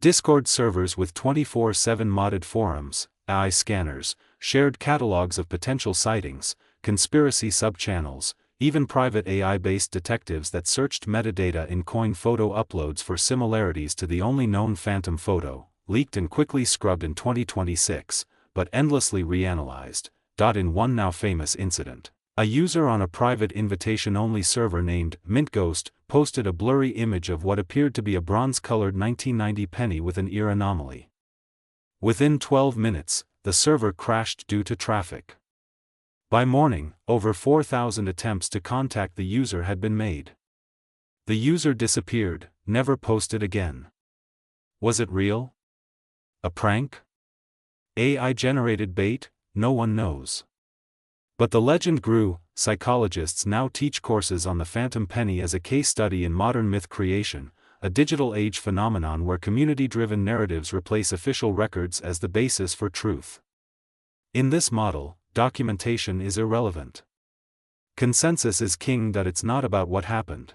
Discord servers with 24/7 modded forums, AI scanners, shared catalogs of potential sightings, conspiracy subchannels, even private AI-based detectives that searched metadata in coin photo uploads for similarities to the only known phantom photo, leaked and quickly scrubbed in 2026, but endlessly reanalyzed. In one now famous incident, a user on a private invitation-only server named MintGhost posted a blurry image of what appeared to be a bronze-colored 1990 penny with an ear anomaly. Within 12 minutes, the server crashed due to traffic. By morning, over 4,000 attempts to contact the user had been made. The user disappeared, never posted again. Was it real? A prank? AI-generated bait? No one knows. But the legend grew. Psychologists now teach courses on the phantom penny as a case study in modern myth creation, a digital age phenomenon where community-driven narratives replace official records as the basis for truth. In this model, documentation is irrelevant. Consensus is king. It's not about what happened.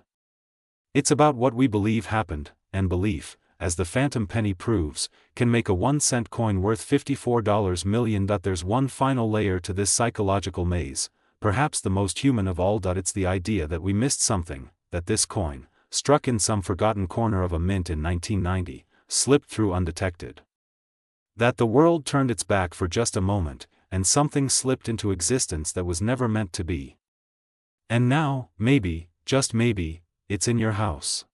It's about what we believe happened, and belief, as the phantom penny proves, can make a 1-cent coin worth $54 million. There's one final layer to this psychological maze, perhaps the most human of all. It's the idea that we missed something, that this coin, struck in some forgotten corner of a mint in 1990, slipped through undetected. That the world turned its back for just a moment, and something slipped into existence that was never meant to be. And now, maybe, just maybe, it's in your house.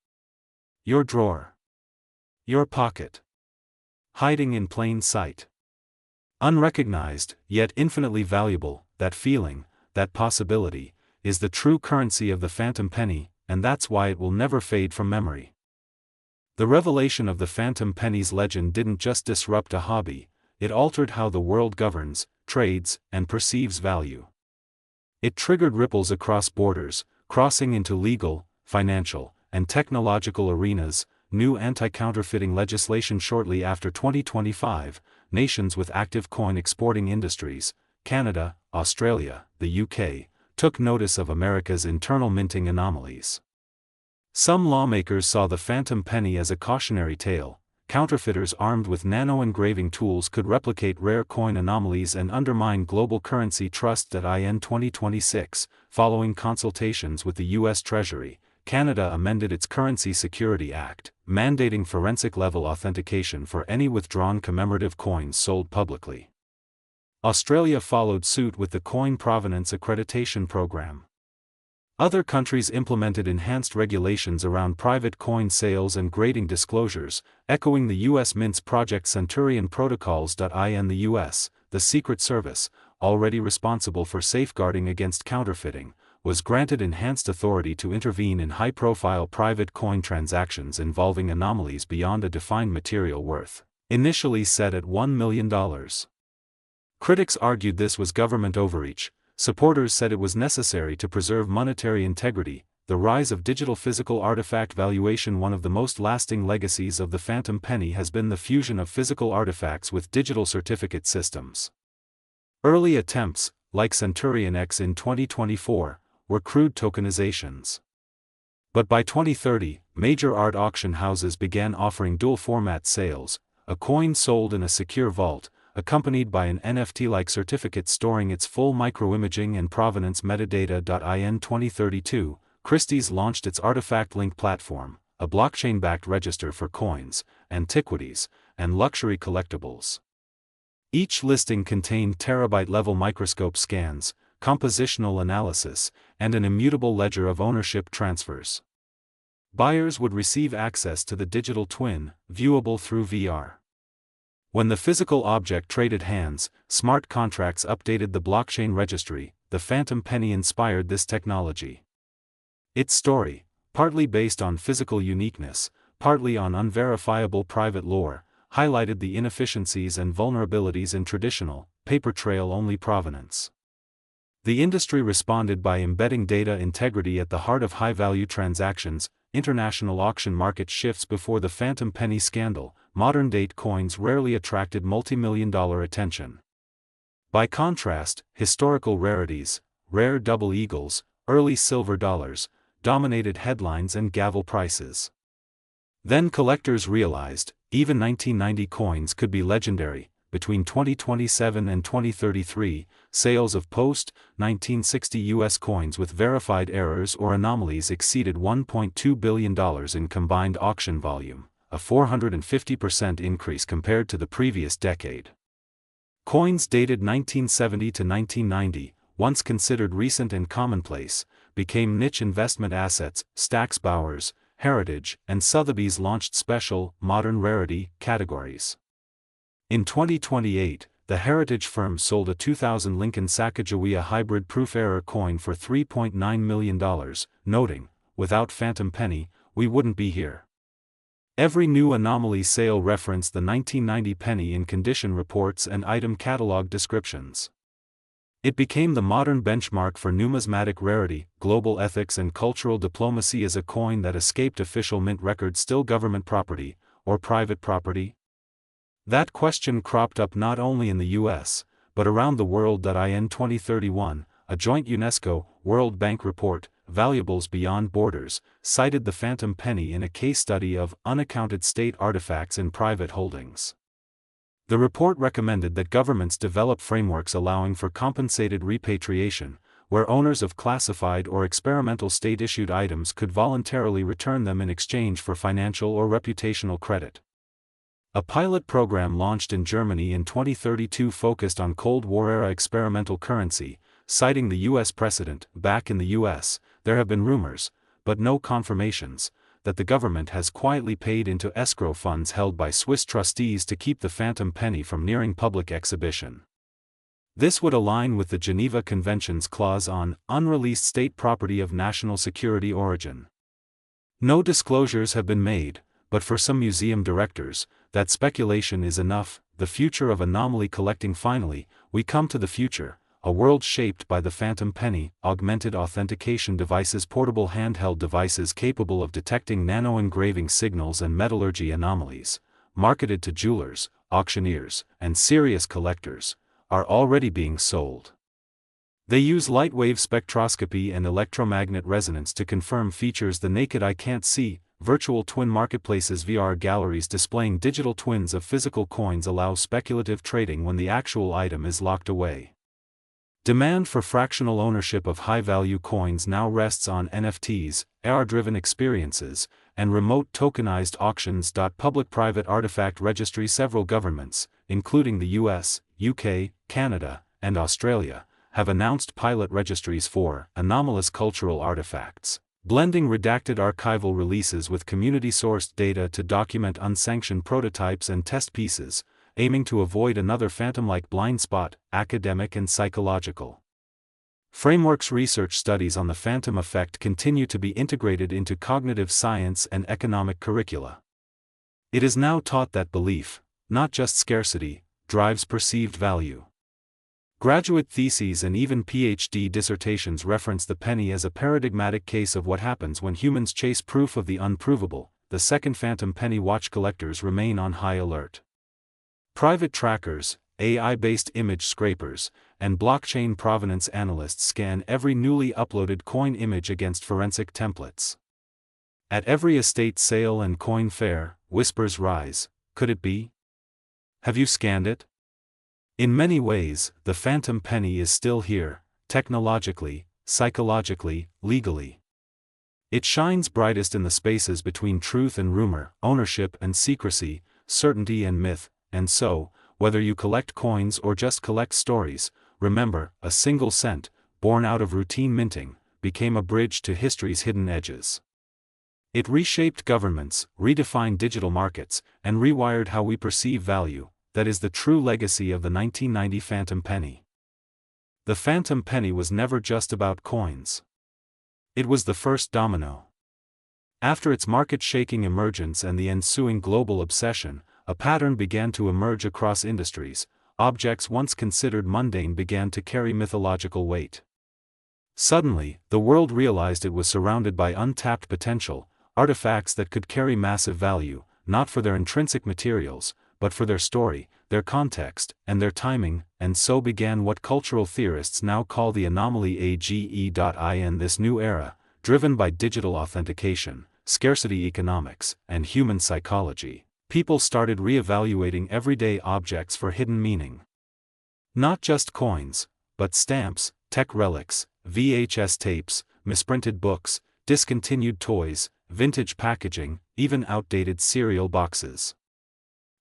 Your drawer. Your pocket. Hiding in plain sight. Unrecognized, yet infinitely valuable. That feeling, that possibility, is the true currency of the phantom penny, and that's why it will never fade from memory. The revelation of the phantom penny's legend didn't just disrupt a hobby, it altered how the world governs, trades, and perceives value. It triggered ripples across borders, crossing into legal, financial, and technological arenas. New anti-counterfeiting legislation shortly after 2025, nations with active coin exporting industries, Canada, Australia, the UK, took notice of America's internal minting anomalies. Some lawmakers saw the phantom penny as a cautionary tale. Counterfeiters armed with nano-engraving tools could replicate rare coin anomalies and undermine global currency trust. In 2026, following consultations with the U.S. Treasury, Canada amended its Currency Security Act, mandating forensic-level authentication for any withdrawn commemorative coins sold publicly. Australia followed suit with the Coin Provenance Accreditation Program. Other countries implemented enhanced regulations around private coin sales and grading disclosures, echoing the U.S. Mint's Project Centurion protocols. In the U.S., the Secret Service, already responsible for safeguarding against counterfeiting, was granted enhanced authority to intervene in high-profile private coin transactions involving anomalies beyond a defined material worth, initially set at $1 million. Critics argued this was government overreach. Supporters said it was necessary to preserve monetary integrity. the rise of digital physical artifact valuation. One of the most lasting legacies of the phantom penny has been the fusion of physical artifacts with digital certificate systems. Early attempts, like Centurion X in 2024, were crude tokenizations. But by 2030, major art auction houses began offering dual-format sales, a coin sold in a secure vault, accompanied by an NFT-like certificate storing its full microimaging and provenance metadata. In 2032, Christie's launched its Artifact Link platform, a blockchain-backed register for coins, antiquities, and luxury collectibles. Each listing contained terabyte-level microscope scans, compositional analysis, and an immutable ledger of ownership transfers. Buyers would receive access to the digital twin, viewable through VR. When the physical object traded hands, smart contracts updated the blockchain registry. The phantom penny inspired this technology. Its story, partly based on physical uniqueness, partly on unverifiable private lore, highlighted the inefficiencies and vulnerabilities in traditional, paper trail-only provenance. The industry responded by embedding data integrity at the heart of high-value transactions. International auction market shifts. Before the phantom penny scandal, modern-date coins rarely attracted multi-million-dollar attention. By contrast, historical rarities, rare double eagles, early silver dollars, dominated headlines and gavel prices. Then collectors realized, even 1990 coins could be legendary. Between 2027 and 2033, sales of post-1960 U.S. coins with verified errors or anomalies exceeded $1.2 billion in combined auction volume, a 450% increase compared to the previous decade. Coins dated 1970 to 1990, once considered recent and commonplace, became niche investment assets. Stack's Bowers, Heritage, and Sotheby's launched special, modern rarity categories. In 2028, the Heritage firm sold a 2000 Lincoln Sacagawea hybrid proof error coin for $3.9 million, noting, "Without phantom penny, we wouldn't be here." Every new anomaly sale referenced the 1990 penny in condition reports and item catalog descriptions. It became the modern benchmark for numismatic rarity. Global ethics and cultural diplomacy. Is a coin that escaped official mint records still government property, or private property? That question cropped up not only in the US, but around the world. In 2031, a joint UNESCO-World Bank report, Valuables Beyond Borders, cited the phantom penny in a case study of unaccounted state artifacts in private holdings. The report recommended that governments develop frameworks allowing for compensated repatriation, where owners of classified or experimental state-issued items could voluntarily return them in exchange for financial or reputational credit. A pilot program launched in Germany in 2032 focused on Cold War-era experimental currency, citing the U.S. precedent. Back in the U.S., there have been rumors, but no confirmations, that the government has quietly paid into escrow funds held by Swiss trustees to keep the phantom penny from nearing public exhibition. This would align with the Geneva Convention's clause on unreleased state property of national security origin. No disclosures have been made, but for some museum directors, that speculation is enough. The future of anomaly collecting. Finally, we come to the future, a world shaped by the phantom penny, augmented authentication devices, portable handheld devices capable of detecting nano-engraving signals and metallurgy anomalies, marketed to jewelers, auctioneers, and serious collectors, are already being sold. They use light-wave spectroscopy and electromagnet resonance to confirm features the naked eye can't see. Virtual twin marketplaces. VR galleries displaying digital twins of physical coins allow speculative trading when the actual item is locked away. Demand for fractional ownership of high-value coins now rests on NFTs, AR-driven experiences, and remote tokenized auctions. Public-private artifact registry. Several governments, including the US, UK, Canada, and Australia, have announced pilot registries for anomalous cultural artifacts, blending redacted archival releases with community-sourced data to document unsanctioned prototypes and test pieces, aiming to avoid another phantom-like blind spot. Academic and psychological frameworks. Research studies on the phantom effect continue to be integrated into cognitive science and economic curricula. It is now taught that belief, not just scarcity, drives perceived value. Graduate theses and even PhD dissertations reference the penny as a paradigmatic case of what happens when humans chase proof of the unprovable. The second phantom penny. Watch collectors remain on high alert. Private trackers, AI-based image scrapers, and blockchain provenance analysts scan every newly uploaded coin image against forensic templates. At every estate sale and coin fair, whispers rise. Could it be? Have you scanned it? In many ways, the phantom penny is still here, technologically, psychologically, legally. It shines brightest in the spaces between truth and rumor, ownership and secrecy, certainty and myth, and so, whether you collect coins or just collect stories, remember, a single cent, born out of routine minting, became a bridge to history's hidden edges. It reshaped governments, redefined digital markets, and rewired how we perceive value. That is the true legacy of the 1990 phantom penny. The phantom penny was never just about coins. It was the first domino. After its market-shaking emergence and the ensuing global obsession, a pattern began to emerge across industries. Objects once considered mundane began to carry mythological weight. Suddenly, the world realized it was surrounded by untapped potential, artifacts that could carry massive value, not for their intrinsic materials, but for their story, their context, and their timing, and so began what cultural theorists now call the anomaly age.in. This new era, driven by digital authentication, scarcity economics, and human psychology, people started re-evaluating everyday objects for hidden meaning. Not just coins, but stamps, tech relics, VHS tapes, misprinted books, discontinued toys, vintage packaging, even outdated cereal boxes.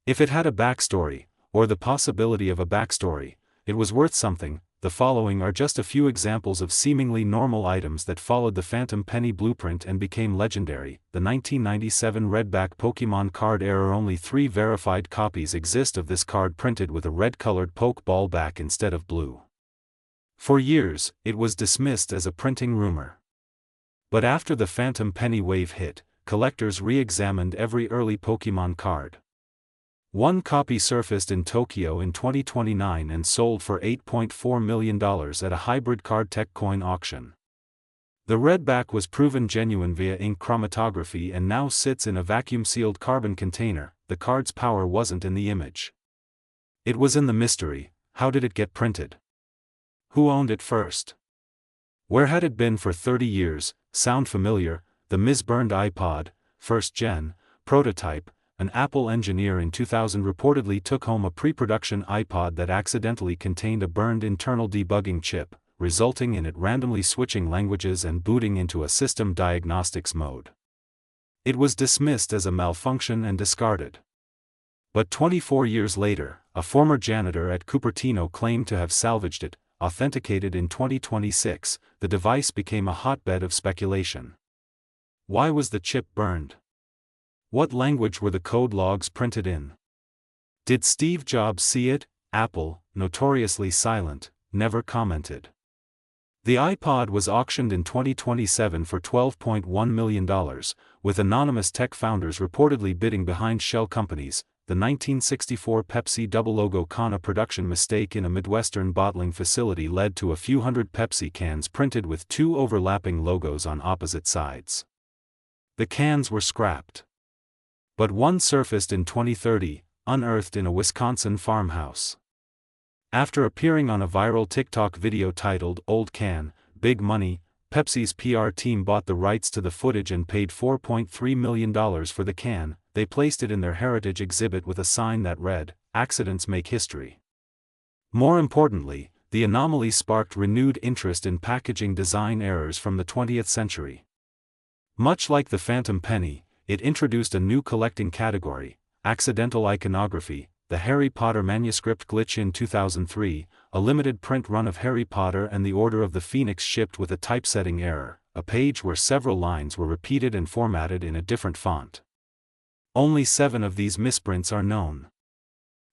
If it had a backstory, or the possibility of a backstory, it was worth something. The following are just a few examples of seemingly normal items that followed the phantom penny blueprint and became legendary. The 1997 Redback Pokemon card error. Only 3 verified copies exist of this card printed with a red-colored Pokeball back instead of blue. For years, it was dismissed as a printing rumor. But after the phantom penny wave hit, collectors re-examined every early Pokemon card. One copy surfaced in Tokyo in 2029 and sold for $8.4 million at a hybrid card tech coin auction. The Redback was proven genuine via ink chromatography and now sits in a vacuum-sealed carbon container. The card's power wasn't in the image. It was in the mystery. How did it get printed? Who owned it first? Where had it been for 30 years? Sound familiar? The misburned iPod, first gen, prototype. An Apple engineer in 2000 reportedly took home a pre-production iPod that accidentally contained a burned internal debugging chip, resulting in it randomly switching languages and booting into a system diagnostics mode. It was dismissed as a malfunction and discarded. But 24 years later, a former janitor at Cupertino claimed to have salvaged it. Authenticated in 2026, the device became a hotbed of speculation. Why was the chip burned? What language were the code logs printed in? Did Steve Jobs see it? Apple, notoriously silent, never commented. The iPod was auctioned in 2027 for $12.1 million, with anonymous tech founders reportedly bidding behind shell companies. The 1964 Pepsi double logo con. A production mistake in a Midwestern bottling facility led to a few hundred Pepsi cans printed with 2 overlapping logos on opposite sides. The cans were scrapped. But one surfaced in 2030, unearthed in a Wisconsin farmhouse. After appearing on a viral TikTok video titled "Old Can, Big Money," Pepsi's PR team bought the rights to the footage and paid $4.3 million for the can. They placed it in their heritage exhibit with a sign that read, "Accidents make history." More importantly, the anomaly sparked renewed interest in packaging design errors from the 20th century. Much like the phantom penny, it introduced a new collecting category, accidental iconography. The Harry Potter manuscript glitch in 2003, a limited print run of Harry Potter and the Order of the Phoenix shipped with a typesetting error, a page where several lines were repeated and formatted in a different font. Only 7 of these misprints are known.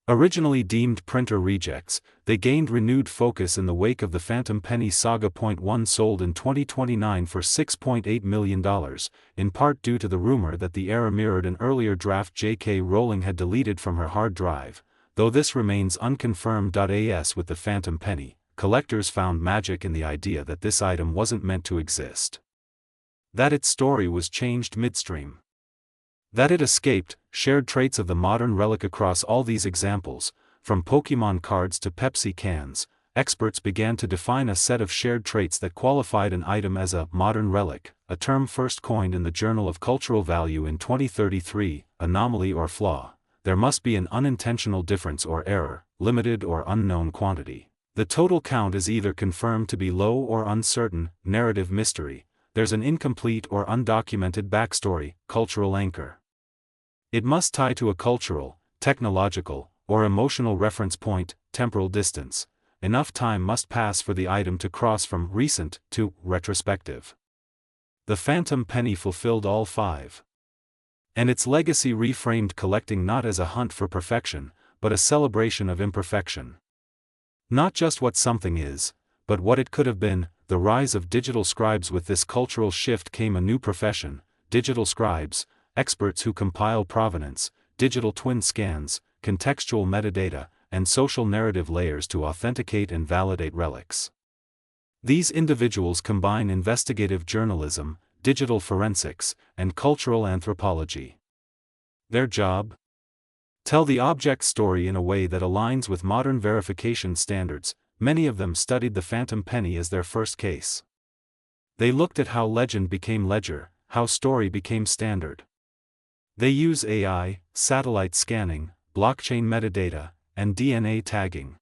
Originally deemed printer rejects, they gained renewed focus in the wake of the phantom penny saga. One sold in 2029 for $6.8 million, in part due to the rumor that the error mirrored an earlier draft J.K. Rowling had deleted from her hard drive, though this remains unconfirmed. As with the phantom penny, collectors found magic in the idea that this item wasn't meant to exist. That its story was changed midstream. That it escaped, shared traits of the modern relic. Across all these examples, from Pokemon cards to Pepsi cans, experts began to define a set of shared traits that qualified an item as a modern relic, a term first coined in the Journal of Cultural Value in 2033, anomaly or flaw. There must be an unintentional difference or error, limited or unknown quantity. The total count is either confirmed to be low or uncertain, narrative mystery. There's an incomplete or undocumented backstory, cultural anchor. It must tie to a cultural, technological, or emotional reference point, temporal distance. Enough time must pass for the item to cross from recent to retrospective. The Phantom Penny fulfilled all five. And its legacy reframed collecting not as a hunt for perfection, but a celebration of imperfection. Not just what something is, but what it could have been. The rise of digital scribes. With this cultural shift came a new profession, digital scribes, experts who compile provenance, digital twin scans, contextual metadata, and social narrative layers to authenticate and validate relics. These individuals combine investigative journalism, digital forensics, and cultural anthropology. Their job? Tell the object's story in a way that aligns with modern verification standards. Many of them studied the Phantom Penny as their first case. They looked at how legend became ledger, how story became standard. They use AI, satellite scanning, blockchain metadata, and DNA tagging.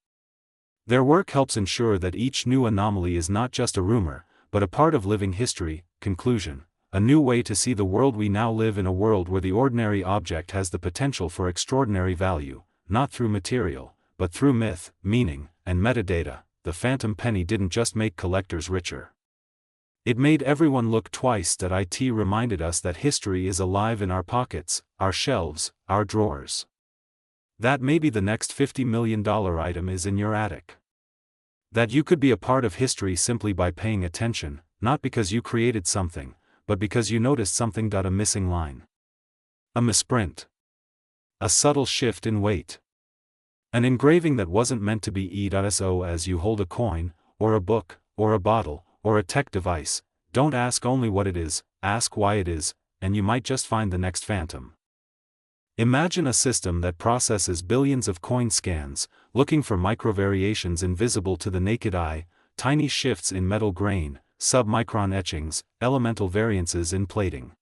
Their work helps ensure that each new anomaly is not just a rumor, but a part of living history. Conclusion: a new way to see the world. We now live in a world where the ordinary object has the potential for extraordinary value, not through material, but through myth, meaning, and metadata. The Phantom Penny didn't just make collectors richer. It made everyone look twice. It reminded us that history is alive in our pockets, our shelves, our drawers. That maybe the next $50 million item is in your attic. That you could be a part of history simply by paying attention, not because you created something, but because you noticed something. A missing line. A misprint. A subtle shift in weight. An engraving that wasn't meant to be. So as you hold a coin, or a book, or a bottle, or a tech device, don't ask only what it is, ask why it is, and you might just find the next phantom. Imagine a system that processes billions of coin scans, looking for microvariations invisible to the naked eye, tiny shifts in metal grain, submicron etchings, elemental variances in plating.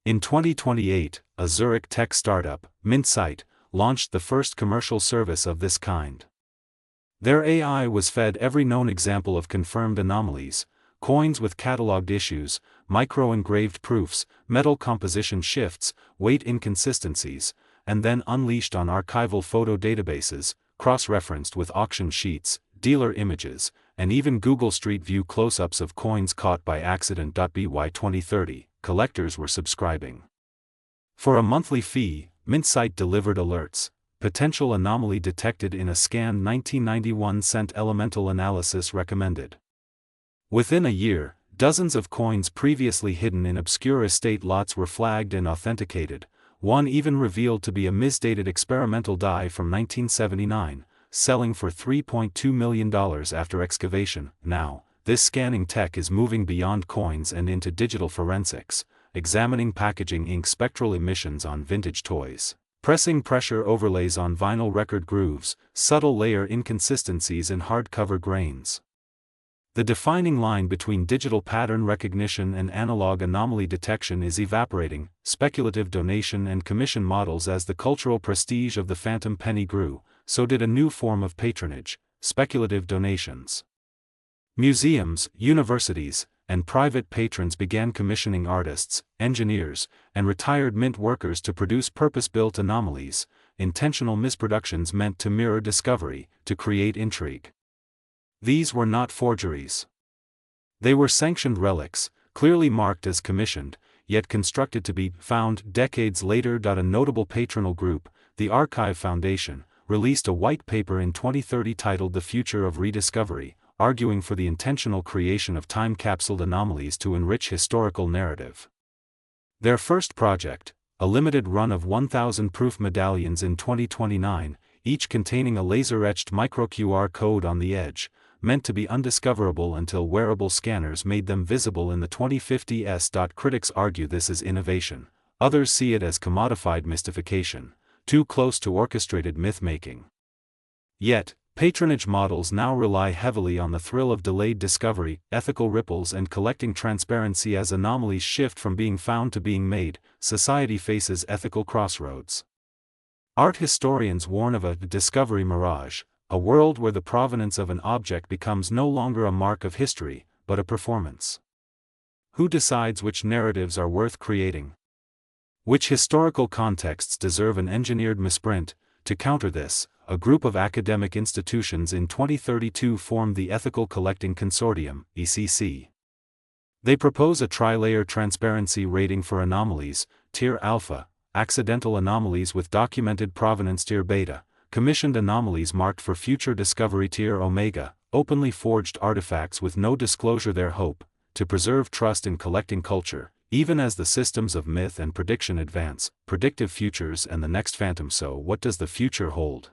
In 2028, a Zurich tech startup, MintSight, launched the first commercial service of this kind. Their AI was fed every known example of confirmed anomalies, coins with catalogued issues, micro-engraved proofs, metal composition shifts, weight inconsistencies, and then unleashed on archival photo databases, cross-referenced with auction sheets, dealer images, and even Google Street View close-ups of coins caught by accident. By 2030, collectors were subscribing. For a monthly fee, MintSight delivered alerts. Potential anomaly detected in a scan. 1991 cent elemental analysis recommended. Within a year, dozens of coins previously hidden in obscure estate lots were flagged and authenticated, one even revealed to be a misdated experimental die from 1979, selling for $3.2 million after excavation. Now, this scanning tech is moving beyond coins and into digital forensics, examining packaging ink, spectral emissions on vintage toys, pressing pressure overlays on vinyl record grooves, subtle layer inconsistencies in hardcover grains. The defining line between digital pattern recognition and analog anomaly detection is evaporating. Speculative donation and commission models. As the cultural prestige of the Phantom Penny grew, so did a new form of patronage: speculative donations. Museums, universities, and private patrons began commissioning artists, engineers, and retired mint workers to produce purpose-built anomalies, intentional misproductions meant to mirror discovery, to create intrigue. These were not forgeries. They were sanctioned relics, clearly marked as commissioned, yet constructed to be found decades later. A notable patronal group, the Archive Foundation, released a white paper in 2030 titled The Future of Rediscovery, arguing for the intentional creation of time-capsuled anomalies to enrich historical narrative. Their first project, a limited run of 1,000 proof medallions in 2029, each containing a laser-etched micro-QR code on the edge, meant to be undiscoverable until wearable scanners made them visible in the 2050s. Critics argue this is innovation. Others see it as commodified mystification, too close to orchestrated myth-making. Yet, patronage models now rely heavily on the thrill of delayed discovery, ethical ripples, and collecting transparency. As anomalies shift from being found to being made, society faces ethical crossroads. Art historians warn of a discovery mirage, a world where the provenance of an object becomes no longer a mark of history, but a performance. Who decides which narratives are worth creating? Which historical contexts deserve an engineered misprint? To counter this, a group of academic institutions in 2032 formed the Ethical Collecting Consortium, ECC. They propose a tri-layer transparency rating for anomalies: Tier Alpha, accidental anomalies with documented provenance; Tier Beta, commissioned anomalies marked for future discovery; Tier Omega, openly forged artifacts with no disclosure. Their hope: to preserve trust in collecting culture, even as the systems of myth and prediction advance, predictive futures and the next phantom. So what does the future hold?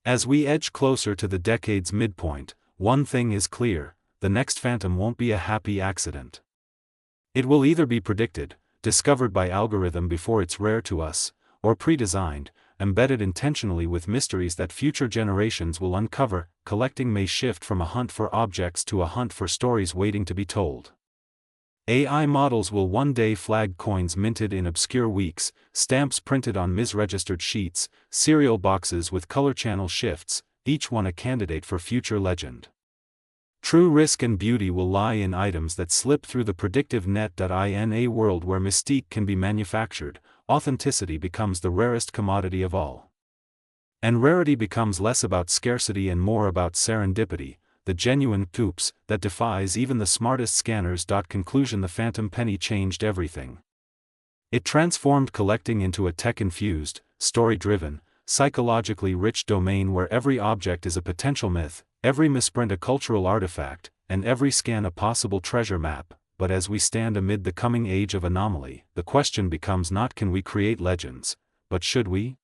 As we edge closer to the decade's midpoint, one thing is clear: the next phantom won't be a happy accident. It will either be predicted, discovered by algorithm before it's rare to us, or pre-designed, embedded intentionally with mysteries that future generations will uncover. Collecting may shift from a hunt for objects to a hunt for stories waiting to be told. AI models will one day flag coins minted in obscure weeks, stamps printed on misregistered sheets, cereal boxes with color channel shifts, each one a candidate for future legend. True risk and beauty will lie in items that slip through the predictive net. In a world where mystique can be manufactured, authenticity becomes the rarest commodity of all. And rarity becomes less about scarcity and more about serendipity, the genuine oops that defies even the smartest scanners. Conclusion: the phantom penny changed everything. It transformed collecting into a tech-infused, story-driven, psychologically rich domain where every object is a potential myth, every misprint a cultural artifact, and every scan a possible treasure map. But as we stand amid the coming age of anomaly, the question becomes not can we create legends, but should we?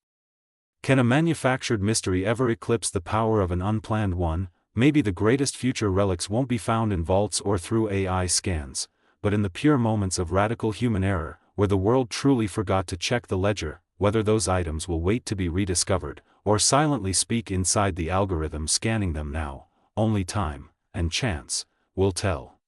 Can a manufactured mystery ever eclipse the power of an unplanned one? Maybe the greatest future relics won't be found in vaults or through AI scans, but in the pure moments of radical human error, where the world truly forgot to check the ledger. Whether those items will wait to be rediscovered, or silently speak inside the algorithm scanning them now, only time and chance will tell.